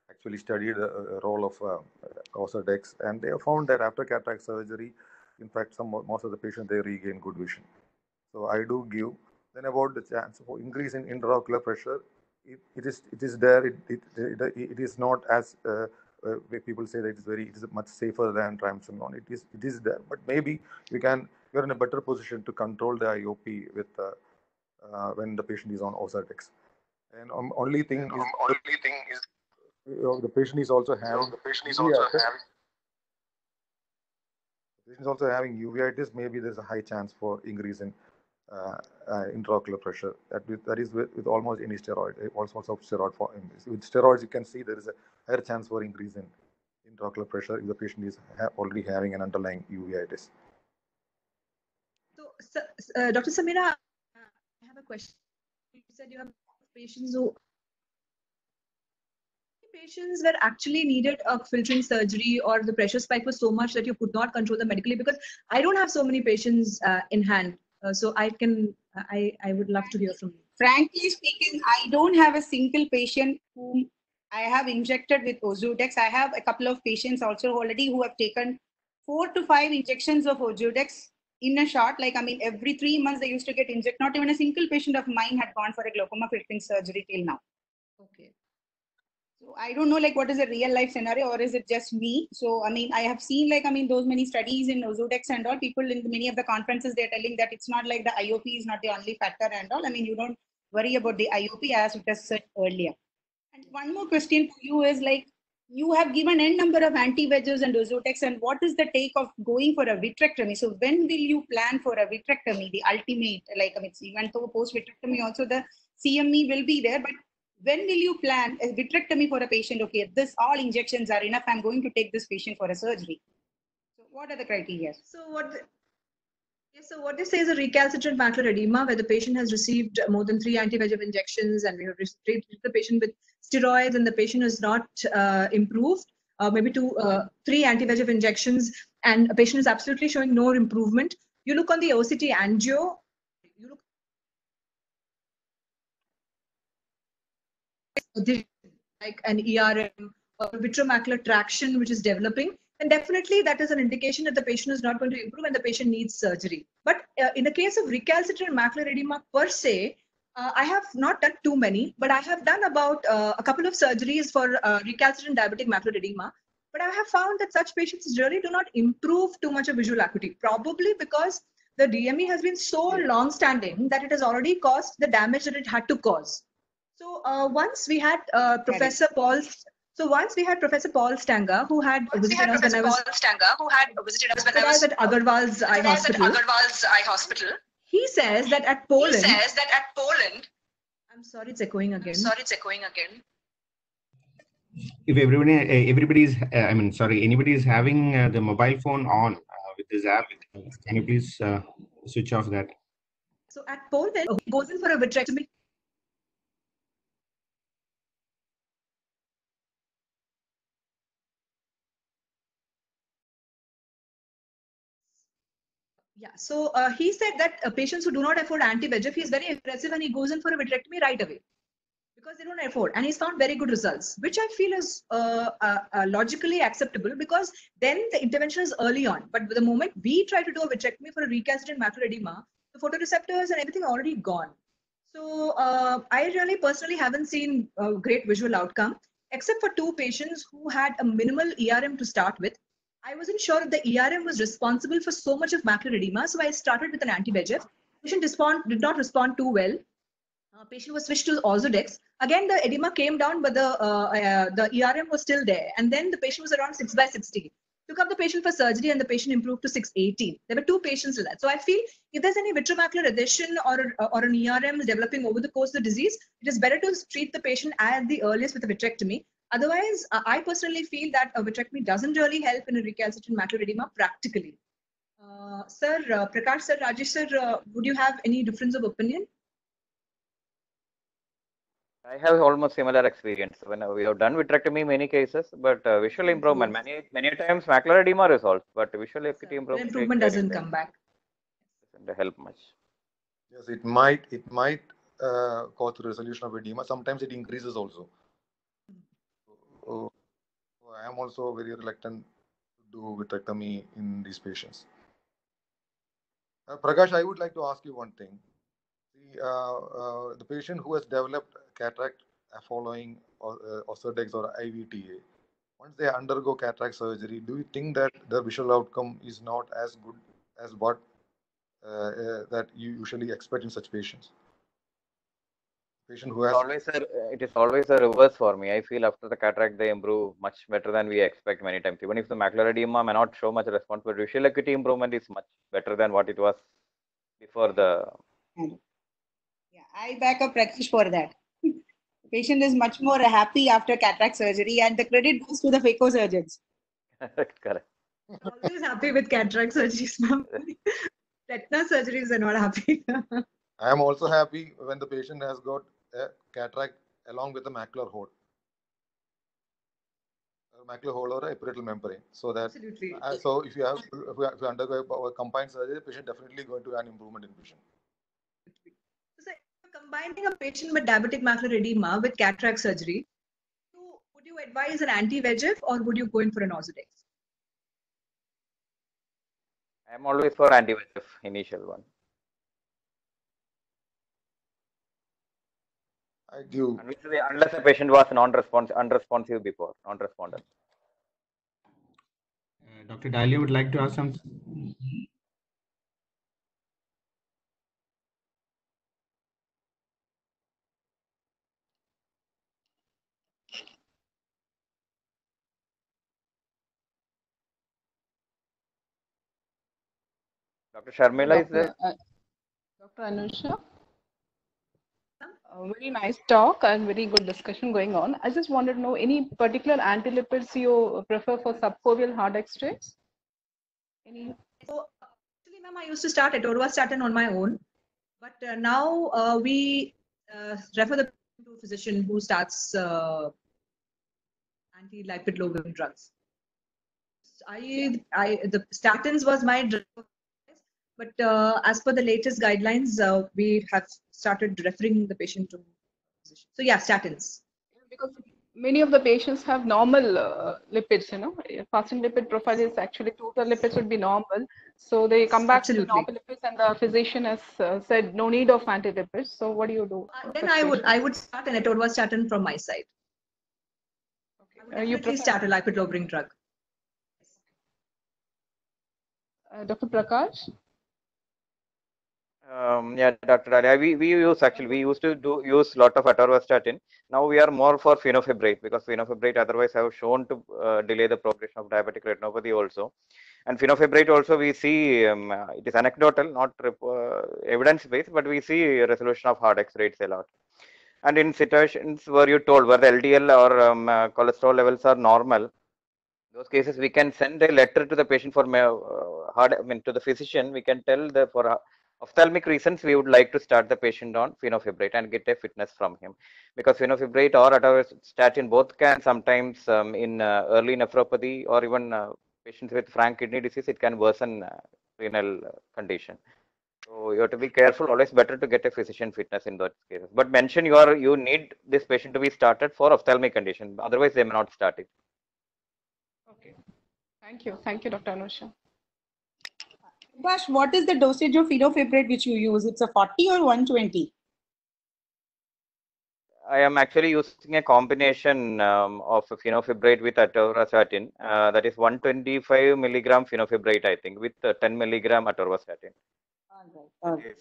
actually studied the role of Ozurdex, and they have found that after cataract surgery, in fact, most of the patients, they regain good vision. So I do give. Then about the chance for increase in intraocular pressure, it is there. It is not as people say that it is much safer than triamcinolone. It is there, but maybe you're in a better position to control the IOP with when the patient is on Ozurdex. And only thing is the patient is also having uveitis. Maybe there's a high chance for increase in intraocular pressure. That is with almost any steroid, all sorts of steroid form. With steroids, you can see there is a higher chance for increase in intraocular pressure if the patient is already having an underlying uveitis. So, Dr. Samira, I have a question. You said you have patients were actually needed a filtering surgery, or the pressure spike was so much that you could not control them medically, because I don't have so many patients in hand. So I would love to hear from you. Frankly speaking, I don't have a single patient whom I have injected with Ozurdex. I have a couple of patients also already who have taken 4 to 5 injections of Ozurdex in a shot. Like, I mean, every 3 months they used to get injected. Not even a single patient of mine had gone for a glaucoma filtering surgery till now. Okay. So I don't know like what is a real life scenario or is it just me? So I mean I have seen like those many studies in Ozurdex and all. People in many of the conferences they're telling that it's not like the IOP is not the only factor and all. I mean you don't worry about the IOP as it was said earlier. And one more question for you is like you have given n number of anti-VEGFs and Ozurdex, and what is the take of going for a vitrectomy? So when will you plan for a vitrectomy, the ultimate, like even though post-vitrectomy also the CME will be there, but when will you plan a vitrectomy for a patient? Okay, this all injections are enough. I'm going to take this patient for a surgery. So what are the criteria? So what they say is a recalcitrant macular edema where the patient has received more than 3 anti-VEGF injections and we have treated the patient with steroids and the patient is not improved, maybe 3 anti-VEGF injections and a patient is absolutely showing no improvement. You look on the OCT angio, you look like an ERM or vitreomacular traction which is developing, then definitely that is an indication that the patient is not going to improve and the patient needs surgery. But in the case of recalcitrant macular edema per se, I have not done too many, but I have done about a couple of surgeries for recalcitrant diabetic macular edema. But I have found that such patients really do not improve too much of visual acuity, probably because the DME has been so long-standing that it has already caused the damage that it had to cause. So once we had Professor Paul Stanger, who had visited us when I was at Agarwal's Eye Hospital. He says that at Poland. I'm sorry, it's echoing again. If everybody is, anybody is having the mobile phone on with this app, can you please switch off that? So at Poland, he goes in for a vitrectomy. Yeah, so he said that patients who do not afford anti-VEGF, he is very aggressive and he goes in for a vitrectomy right away because they don't afford. And he's found very good results, which I feel is logically acceptable because then the intervention is early on. But the moment we try to do a vitrectomy for a recalcitrant macular edema, the photoreceptors and everything are already gone. So I really personally haven't seen a great visual outcome, except for 2 patients who had a minimal ERM to start with. I wasn't sure if the ERM was responsible for so much of macular edema, so I started with an anti-VEGF. Patient did not respond too well. Patient was switched to Ozurdex. Again, the edema came down, but the ERM was still there. And then the patient was around 6/60. Took up the patient for surgery and the patient improved to 6/18. There were 2 patients with that. So I feel if there's any vitreomacular adhesion or an ERM developing over the course of the disease, it is better to treat the patient at the earliest with a vitrectomy. Otherwise, I personally feel that a vitrectomy doesn't really help in a recalcitrant macular edema practically. Sir, Prakash sir, Rajesh sir, would you have any difference of opinion? I have almost similar experience when we have done vitrectomy in many cases, but visual improvement many times macular edema resolves, but visual acuity improvement doesn't come back. Doesn't help much. Yes, it might cause the resolution of edema. Sometimes it increases also. So I am also very reluctant to do vitrectomy in these patients. Prakash, I would like to ask you one thing. The patient who has developed cataract following Ozurdex or IVTA, once they undergo cataract surgery, do you think that the visual outcome is not as good as what that you usually expect in such patients? Patient who has it is always a reverse for me. I feel after the cataract they improve much better than we expect many times. Even if the macular edema may not show much response, but visual acuity improvement is much better than what it was before the. Yeah, I back up Prakash for that. The patient is much more happy after cataract surgery, and the credit goes to the phaco surgeons. Correct. Always happy with cataract surgeries, ma'am. Retina surgeries are not happy. I am also happy when the patient has got a cataract along with a macular hole. Macular hole or a epiretinal membrane. So that so if you undergo a combined surgery, the patient definitely going to have an improvement in vision. So combining a patient with diabetic macular edema with cataract surgery, would you advise an anti-VEGF or would you go in for an Ozurdex? I am always for anti-VEGF initial one. I give. Unless the patient was unresponsive before, non-responder. Dr. Daly would like to ask something. Dr. Sharmila is there? Dr. Anusha, very nice talk and very good discussion going on. I just wanted to know any particular antilipids you prefer for subfoveal hard X-rays? Any? So actually, ma'am, I used to start atorvastatin on my own, but now we refer the patient to a physician who starts anti-lipid lowering drugs. The statins was my drug, but as per the latest guidelines, we have started referring the patient to physician. So yeah, statins. Because many of the patients have normal lipids, you know, fasting lipid profile is actually total lipids would be normal. So they come back to normal lipids and the physician has said no need of antilipids. So what do you do? Then I would start an atorvastatin from my side. Okay. You prefer start a lipid lowering drug. Dr. Prakash? Yeah, Dr. Daly, we used to use a lot of atorvastatin. Now we are more for fenofibrate because fenofibrate otherwise have shown to delay the progression of diabetic retinopathy also. And fenofibrate also we see it is anecdotal, not evidence based, but we see resolution of hard X rates a lot. And in situations where you told where the LDL or cholesterol levels are normal, those cases we can send a letter to the patient for to the physician. We can tell for ophthalmic reasons we would like to start the patient on fenofibrate and get a fitness from him, because fenofibrate or atorvastatin both can sometimes in early nephropathy or even patients with frank kidney disease, it can worsen renal condition. So you have to be careful. Always better to get a physician fitness in those cases. But mention you need this patient to be started for ophthalmic condition. Otherwise, they may not start it. Okay. Thank you, Dr. Anusha. Gosh, what is the dosage of fenofibrate which you use? It's a 40 or 120? I am actually using a combination of fenofibrate with atorvastatin. That is 125 milligram fenofibrate, I think, with 10 milligram atorvastatin. All right.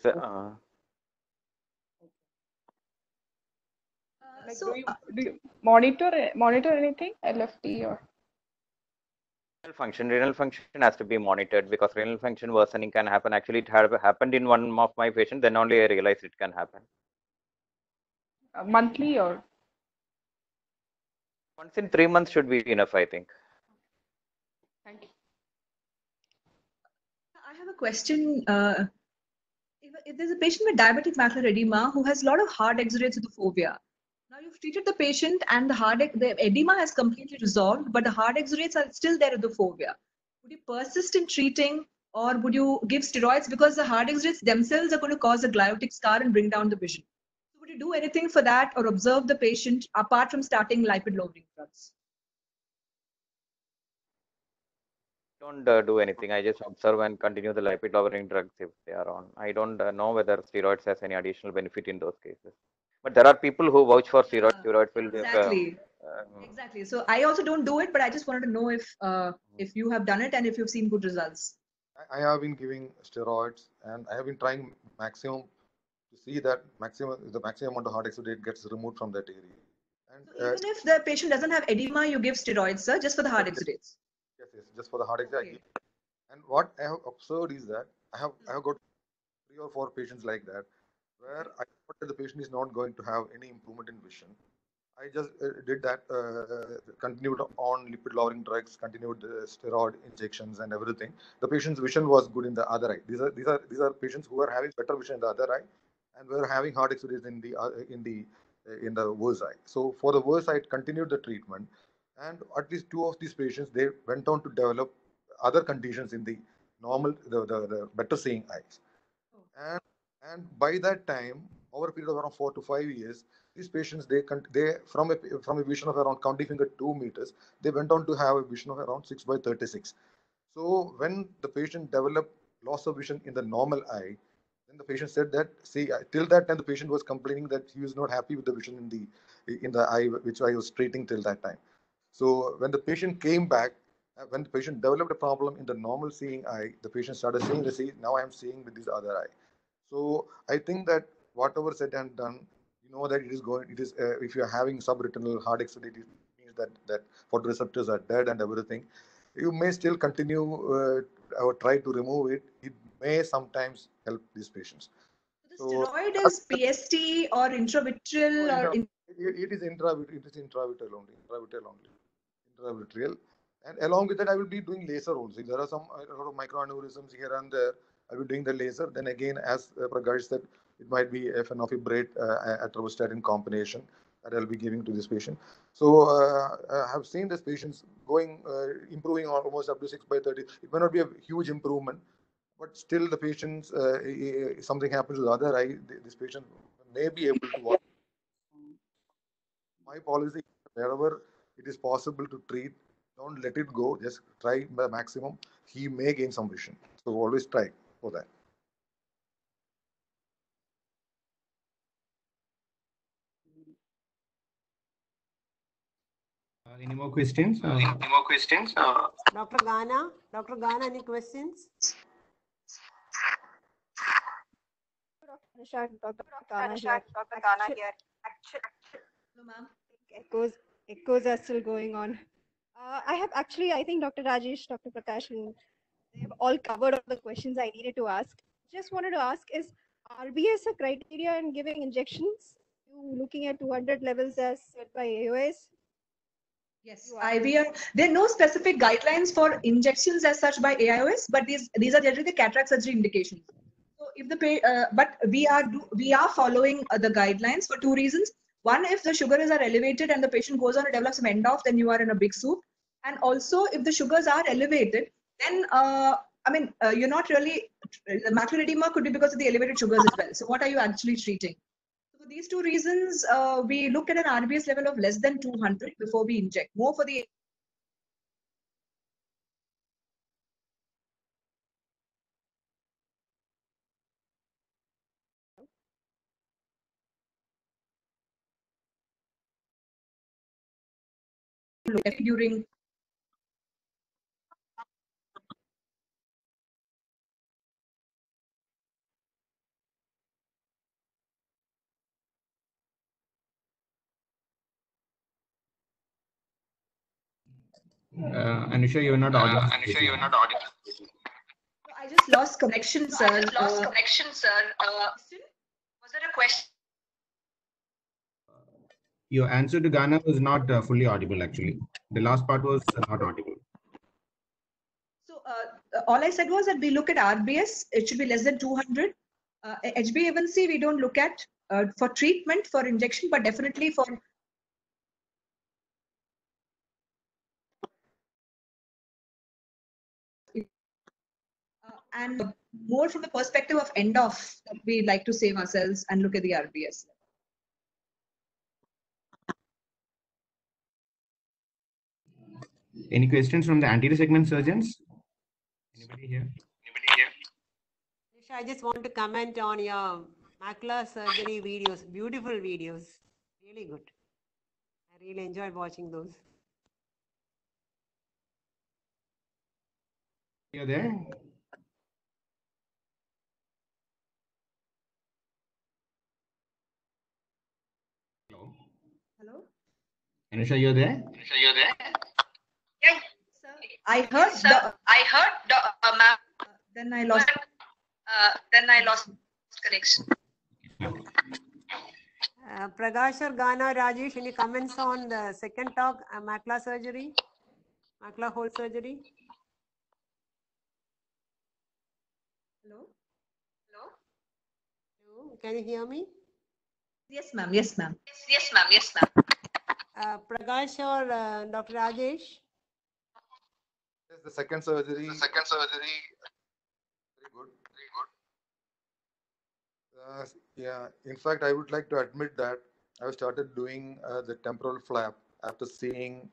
So, do you monitor anything, LFT or? Renal function has to be monitored because renal function worsening can happen. Actually, it had happened in one of my patients. Then only I realized it can happen. Monthly or? Once in 3 months should be enough, I think. Thank you. I have a question. If there's a patient with diabetic macular edema who has a lot of hard exudates of the fovea, now you've treated the patient and the edema has completely resolved, but the hard exudates are still there at the fovea. Would you persist in treating, or would you give steroids, because the hard exudates themselves are going to cause a gliotic scar and bring down the vision? So would you do anything for that or observe the patient apart from starting lipid lowering drugs? Don't do anything. I just observe and continue the lipid lowering drugs if they are on. I don't know whether steroids has any additional benefit in those cases. But there are people who vouch for steroids. Steroids will Exactly. So I also don't do it, but I just wanted to know if you have done it and if you've seen good results. I have been giving steroids, and I have been trying maximum to see that the maximum amount of hard exudate gets removed from that area. And so even if the patient doesn't have edema, you give steroids, sir, just for the hard exudates. Yes, just for the hard exudate. Okay. And what I have observed is that I have got 3 or 4 patients like that, where I thought that the patient is not going to have any improvement in vision. I just did that, continued on lipid lowering drugs, continued steroid injections and everything. The patient's vision was good in the other eye. These are patients who are having better vision in the other eye, and were having hard exudates in the worse eye. So for the worse eye, it continued the treatment, and at least 2 of these patients, they went on to develop other conditions in the normal, the better seeing eyes. And by that time, over a period of around 4 to 5 years, these patients, they from a vision of around counting finger 2 meters, they went on to have a vision of around 6/36. So when the patient developed loss of vision in the normal eye, Then the patient said that, see, till that time the patient was complaining that he was not happy with the vision in the eye which I was treating till that time. So when the patient came back, when the patient developed a problem in the normal seeing eye, the patient started saying, "See, now I am seeing with this other eye." So I think that whatever said and done, you know that it is going. It is if you are having subretinal hard exudate, it means that photoreceptors are dead and everything. You may still continue or try to remove it. It may sometimes help these patients. The steroid is PST or intravitreal or it is intravitreal only. Intravitreal. And along with that, I will be doing laser also. If there are some sort of microaneurysms here and there, I will be doing the laser. Then again, as Prakash said, it might be a fenofibrate atorvastatin combination that I'll be giving to this patient. So I have seen these patients going, improving almost up to 6/30. It may not be a huge improvement, but still the patients, something happens to the other eye, this patient may be able to watch. My policy, wherever it is possible to treat, don't let it go. Just try the maximum. He may gain some vision. So always try for that. Any more questions? Any more questions? Dr. Ghana? Dr. Ghana, any questions? Dr. Ghana here. No, ma'am. Echoes are still going on. I think Dr. Rajesh, Dr. Prakash, and they've all covered all the questions I needed to ask. Just wanted to ask, is RBS a criteria in giving injections? You looking at 200 levels as said by AOS? Yes, IVR. There are no specific guidelines for injections as such by AIOS, but these are generally the cataract surgery indications. So if but we are following the guidelines for two reasons. One, if the sugars are elevated and the patient goes on to develop some end-off, then you are in a big soup. And also, if the sugars are elevated, then you're not really. The macular edema could be because of the elevated sugars as well. So what are you actually treating? For these two reasons, we look at an RBS level of less than 200 before we inject. More for the during Anusha, you are not audible. Anusha, you are not audible. I just lost connection, sir. Was there a question? Your answer to Ghana was not fully audible, actually. The last part was not audible. So all I said was that we look at RBS, it should be less than 200. HbA1c we don't look at for treatment, for injection, but definitely for and more from the perspective of end-off, we like to save ourselves and look at the RBS. Any questions from the anterior segment surgeons? Anybody here? I just want to comment on your macular surgery videos. Beautiful videos. Really good. I really enjoyed watching those. You're there? Hello? Hello? Anusha, you're there? Yeah, sir. I heard ma'am. Then I lost connection. Prakash or Ghana, Rajesh, any comments on the second talk, macular surgery, macular hole surgery? Hello? Hello? Can you hear me? Yes, ma'am. Yes, ma'am. Prakash or Dr. Rajesh? Yes, the second surgery. Very good. Yeah, in fact, I would like to admit that I started doing the temporal flap after seeing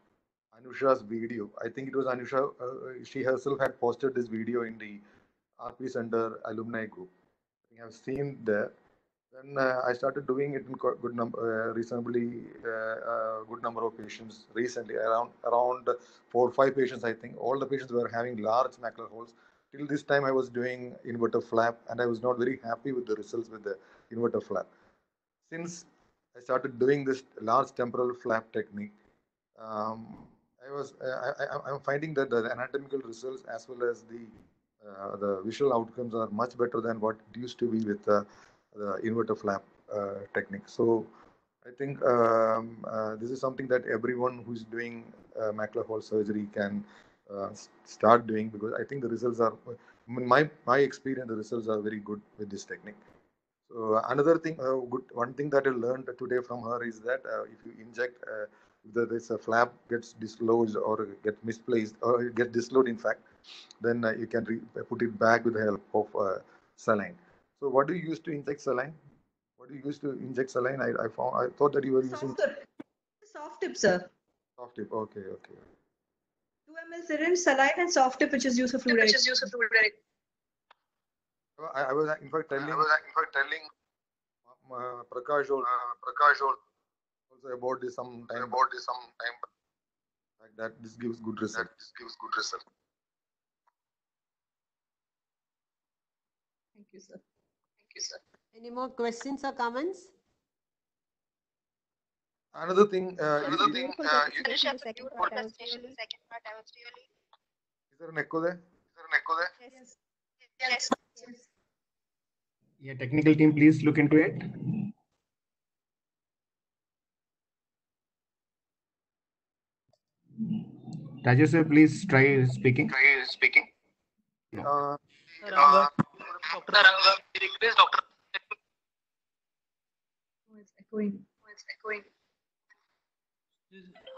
Anusha's video. I think it was Anusha, she herself had posted this video in the RP Center alumni group. have seen there. Then I started doing it in good number, reasonably good number of patients recently, around 4 or 5 patients, I think. All the patients were having large macular holes. Till this time, I was doing inverter flap, and I was not very happy with the results with the inverter flap. Since I started doing this large temporal flap technique, I'm finding that the anatomical results as well as the visual outcomes are much better than what it used to be with the inverter flap technique. So I think this is something that everyone who's doing macular hole surgery can start doing, because I think the results are, in my experience, the results are very good with this technique. So another thing, one thing that I learned today from her is that if you inject, if this flap gets dislodged or gets misplaced or get dislodged, in fact, then you can put it back with the help of saline. So what do you use to inject saline? What do you use to inject saline? I thought that you were using Soft tip, sir. soft tip. Okay. 2 ml syringe, saline, and soft tip, which is used for fluoride. I was in fact telling Prakash also about this some time. Like that, this gives good result. Thank you, sir. Any more questions or comments? Another thing, Beautiful presentation, the second part. I was really. Is there an echo there? Yes. Yeah, technical team, please look into it. Rajesh sir, please try speaking. It's echoing.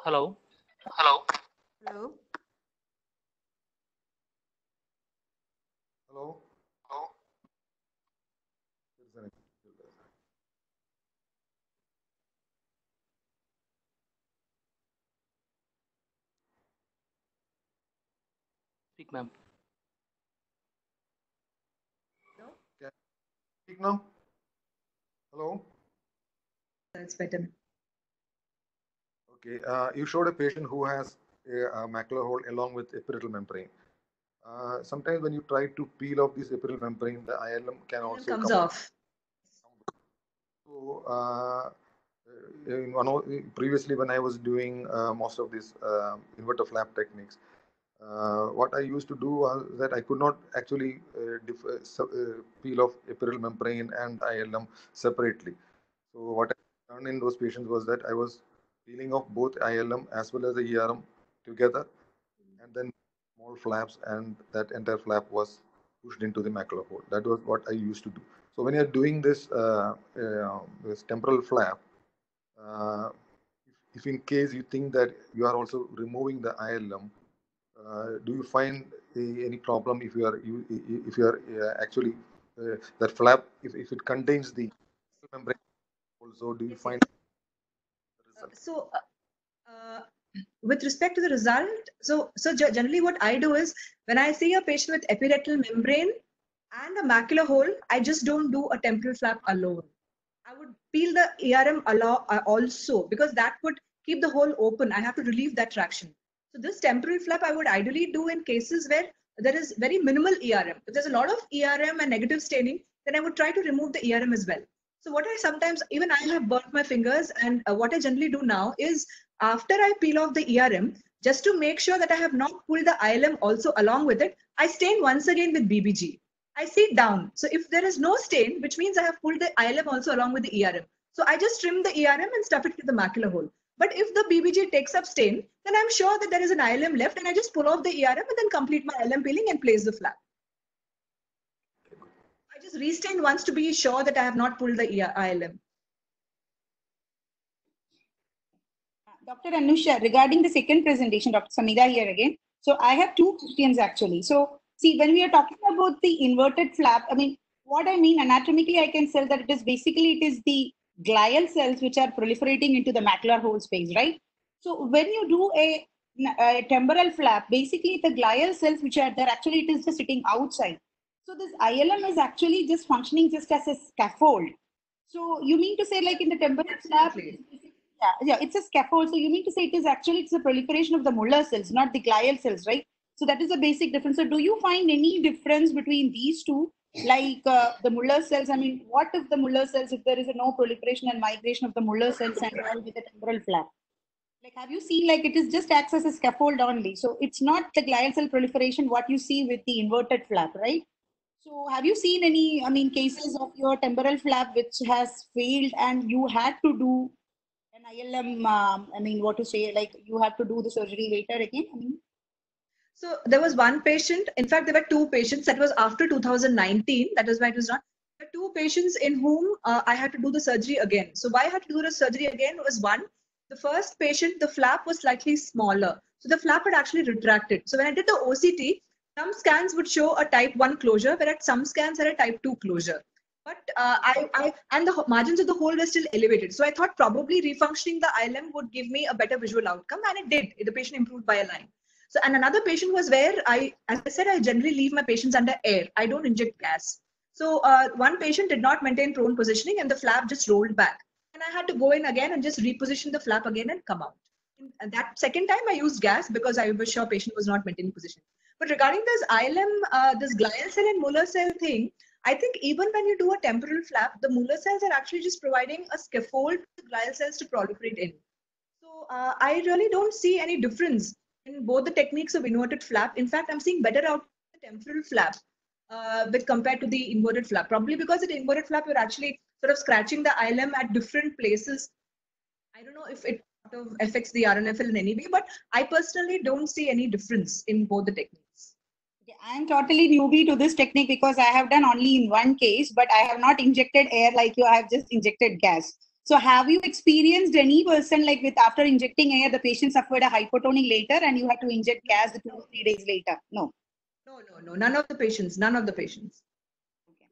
Hello. Hello. Speak, ma'am. Can you speak now? Hello. That's better. Okay. You showed a patient who has a macular hole along with epiretinal membrane. Sometimes when you try to peel off this epiretinal membrane, the ILM can also comes off. So previously, when I was doing most of these inverter flap techniques, what I used to do was that I could not actually peel off epiretinal membrane and ILM separately. So what I done in those patients was that I was peeling off both ILM as well as the ERM together, and then small flaps, and that entire flap was pushed into the macular hole. That was what I used to do. So when you're doing this temporal flap, if in case you think that you are also removing the ILM, do you find any problem if you are actually that flap, if it contains the membrane also, do you find With respect to the result, so generally what I do is, when I see a patient with epiretinal membrane and a macular hole, I just don't do a temporal flap alone. I would peel the ERM also, because that would keep the hole open. I have to relieve that traction. So this temporal flap I would ideally do in cases where there is very minimal ERM. If there's a lot of ERM and negative staining, then I would try to remove the ERM as well. So what I sometimes, even I have burnt my fingers, and what I generally do now is, after I peel off the ERM, just to make sure that I have not pulled the ILM also along with it, I stain once again with BBG. I see down. So if there is no stain, which means I have pulled the ILM also along with the ERM. So I just trim the ERM and stuff it to the macular hole. But if the BBG takes up stain, then I'm sure that there is an ILM left, and I just pull off the ERM and then complete my ILM peeling and place the flap. I just restain once to be sure that I have not pulled the ILM. Dr. Anusha, regarding the second presentation, Dr. Samida here again. So I have two questions actually. So see, when we are talking about the inverted flap, I mean, what I mean anatomically, I can say that it is the glial cells which are proliferating into the macular hole space, right? So when you do a temporal flap, basically the glial cells which are there, actually it is just sitting outside. So this ILM is actually just functioning just as a scaffold. So you mean to say, like in the temporal flap, yeah, it's a scaffold. So you mean to say it's a proliferation of the Muller cells, not the glial cells, right? So that is a basic difference. So do you find any difference between these two, like the Muller cells? I mean, what if the Muller cells, if there is no proliferation and migration of the Muller cells and all with the temporal flap? Like, have you seen, like, it is just acts as a scaffold only. So it's not the glial cell proliferation, what you see with the inverted flap, right? So have you seen any, I mean, cases of your temporal flap which has failed and you had to do an ILM, I mean, what to say, like you have to do the surgery later again? I mean, so there was one patient, in fact, there were two patients, that was after 2019, that is why it was not. There were two patients in whom I had to do the surgery again. So why I had to do the surgery again was one, the first patient, the flap was slightly smaller. So the flap had actually retracted. So when I did the OCT, some scans would show a type 1 closure, whereas some scans had a type 2 closure. But and the margins of the hole were still elevated. So I thought probably refunctioning the ILM would give me a better visual outcome, and it did. The patient improved by a line. So, and another patient was where as I said, I generally leave my patients under air. I don't inject gas. So one patient did not maintain prone positioning and the flap just rolled back. And I had to go in again and just reposition the flap again and come out. And that second time I used gas because I was sure patient was not maintaining position. But regarding this ILM, this glial cell and Muller cell thing, I think even when you do a temporal flap, the Muller cells are actually just providing a scaffold for the glial cells to proliferate in. So I really don't see any difference in both the techniques of inverted flap. In fact, I'm seeing better out the temporal flap with compared to the inverted flap. Probably because in inverted flap, you're actually sort of scratching the ILM at different places. I don't know if it sort of affects the RNFL in any way, but I personally don't see any difference in both the techniques. I'm totally newbie to this technique because I have done only in one case, but I have not injected air like you. I have just injected gas. So have you experienced any person like with after injecting air, the patient suffered a hypotonic later and you had to inject gas 2 or 3 days later? No. No. None of the patients. None of the patients. Okay.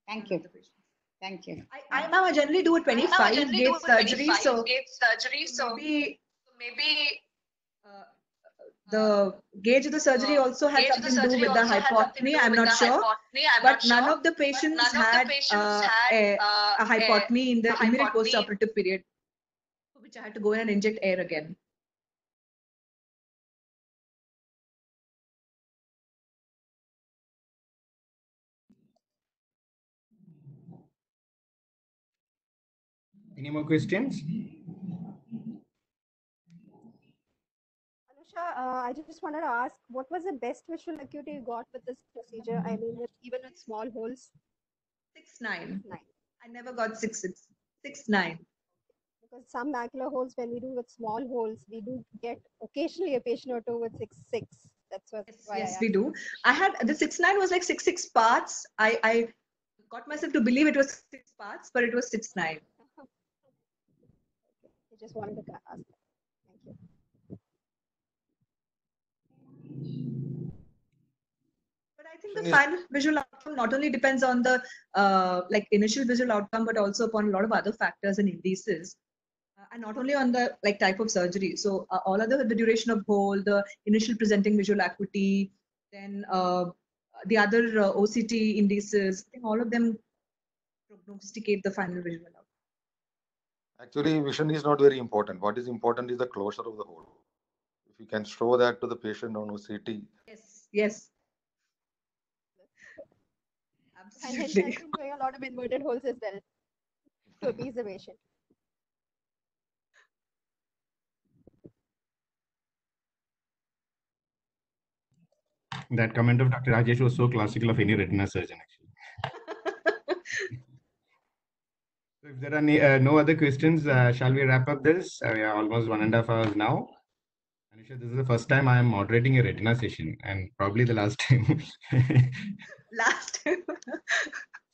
Thank you. Thank you. I generally do a 25 gauge surgery. So maybe the gauge of the surgery also had something to do with the hypotony. I'm not sure. But none of the patients had a hypotony in the immediate post-operative period, for which I had to go in and inject air again. Any more questions? I just wanted to ask, what was the best visual acuity you got with this procedure? I mean, even with small holes? 6.9. I never got 6.6. 6.9. Because some macular holes, when we do with small holes, we do get occasionally a patient or two with 6.6. That's what. Yes, we do. I had the 6.9 was like 6.6 parts. I got myself to believe it was 6 parts, but it was 6.9. I just wanted to ask. Thank you. But I think the final visual outcome not only depends on the like initial visual outcome, but also upon a lot of other factors and indices, and not only on the like type of surgery. So all other the duration of hold, the initial presenting visual acuity, then the other OCT indices. I think all of them prognosticate the final visual outcome. Actually, vision is not very important. What is important is the closure of the hole. If you can show that to the patient on OCT. Yes. Absolutely. And I've been doing a lot of inverted holes as well to appease the patient. That comment of Dr. Rajesh was so classical of any retina surgeon, actually. So if there are no other questions, shall we wrap up this? We are almost 1.5 hours now. Anusha, this is the first time I am moderating a retina session and probably the last time.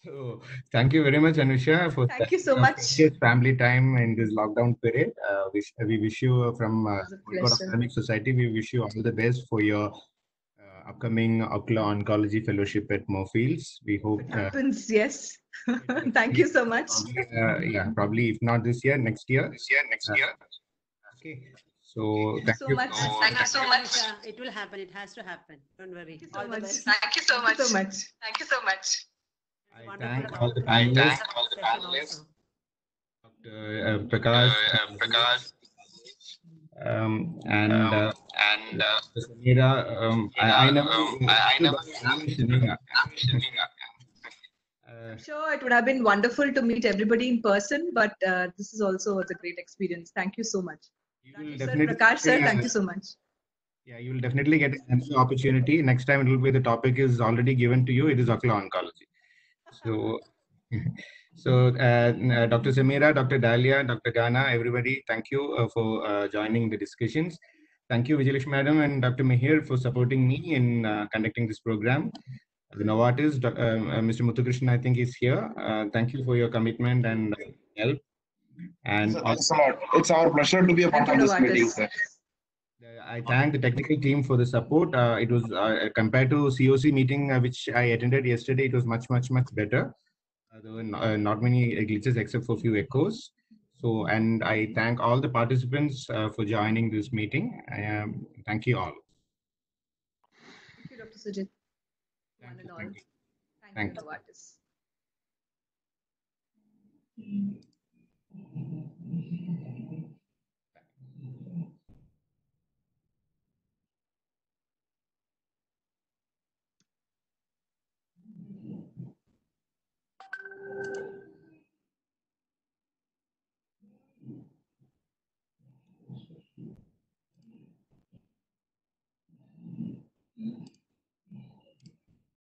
So thank you very much, Anusha, for thank you so much. Family time in this lockdown period. We wish you from Ophthalmic Society, we wish you all the best for your upcoming ocular oncology fellowship at Moorfields. We hope it happens. Yes. Thank you so much. Yeah, probably if not this year, next year. Okay. So Thank you so much. Thank you so much. Anusha, it will happen. It has to happen. Don't worry. Thank you so All the much. best. Thank you so much. So much. Thank you so much. I Wonderful thank all the talk. I thank panelists, all the panelists. Dr. Prakash, Prakash and and Dr. Samira. I never. I never. Samira. I'm sure it would have been wonderful to meet everybody in person, but this is also was a great experience. Thank you so much. You will Sir definitely. Prakash, sir, thank you so much. Yeah, you will definitely get another opportunity. Next time it will be the topic is already given to you. It is ocular oncology. So, Dr. Samira, Dr. Dalia, Dr. Gana, everybody, thank you for joining the discussions. Thank you, Vijayalakshmi Madam and Dr. Mihir for supporting me in conducting this program. The Novartis, Mr. Muthukrishnan, I think is here. Thank you for your commitment and help. And It's our pleasure to be a part of this meeting, sir. I thank the technical team for the support. It was compared to COC meeting which I attended yesterday. It was much better. There were not many glitches except for a few echoes. So, and I thank all the participants for joining this meeting. Thank you all. Thank you, Dr. Sujit. One and all. Thank you, Novartis.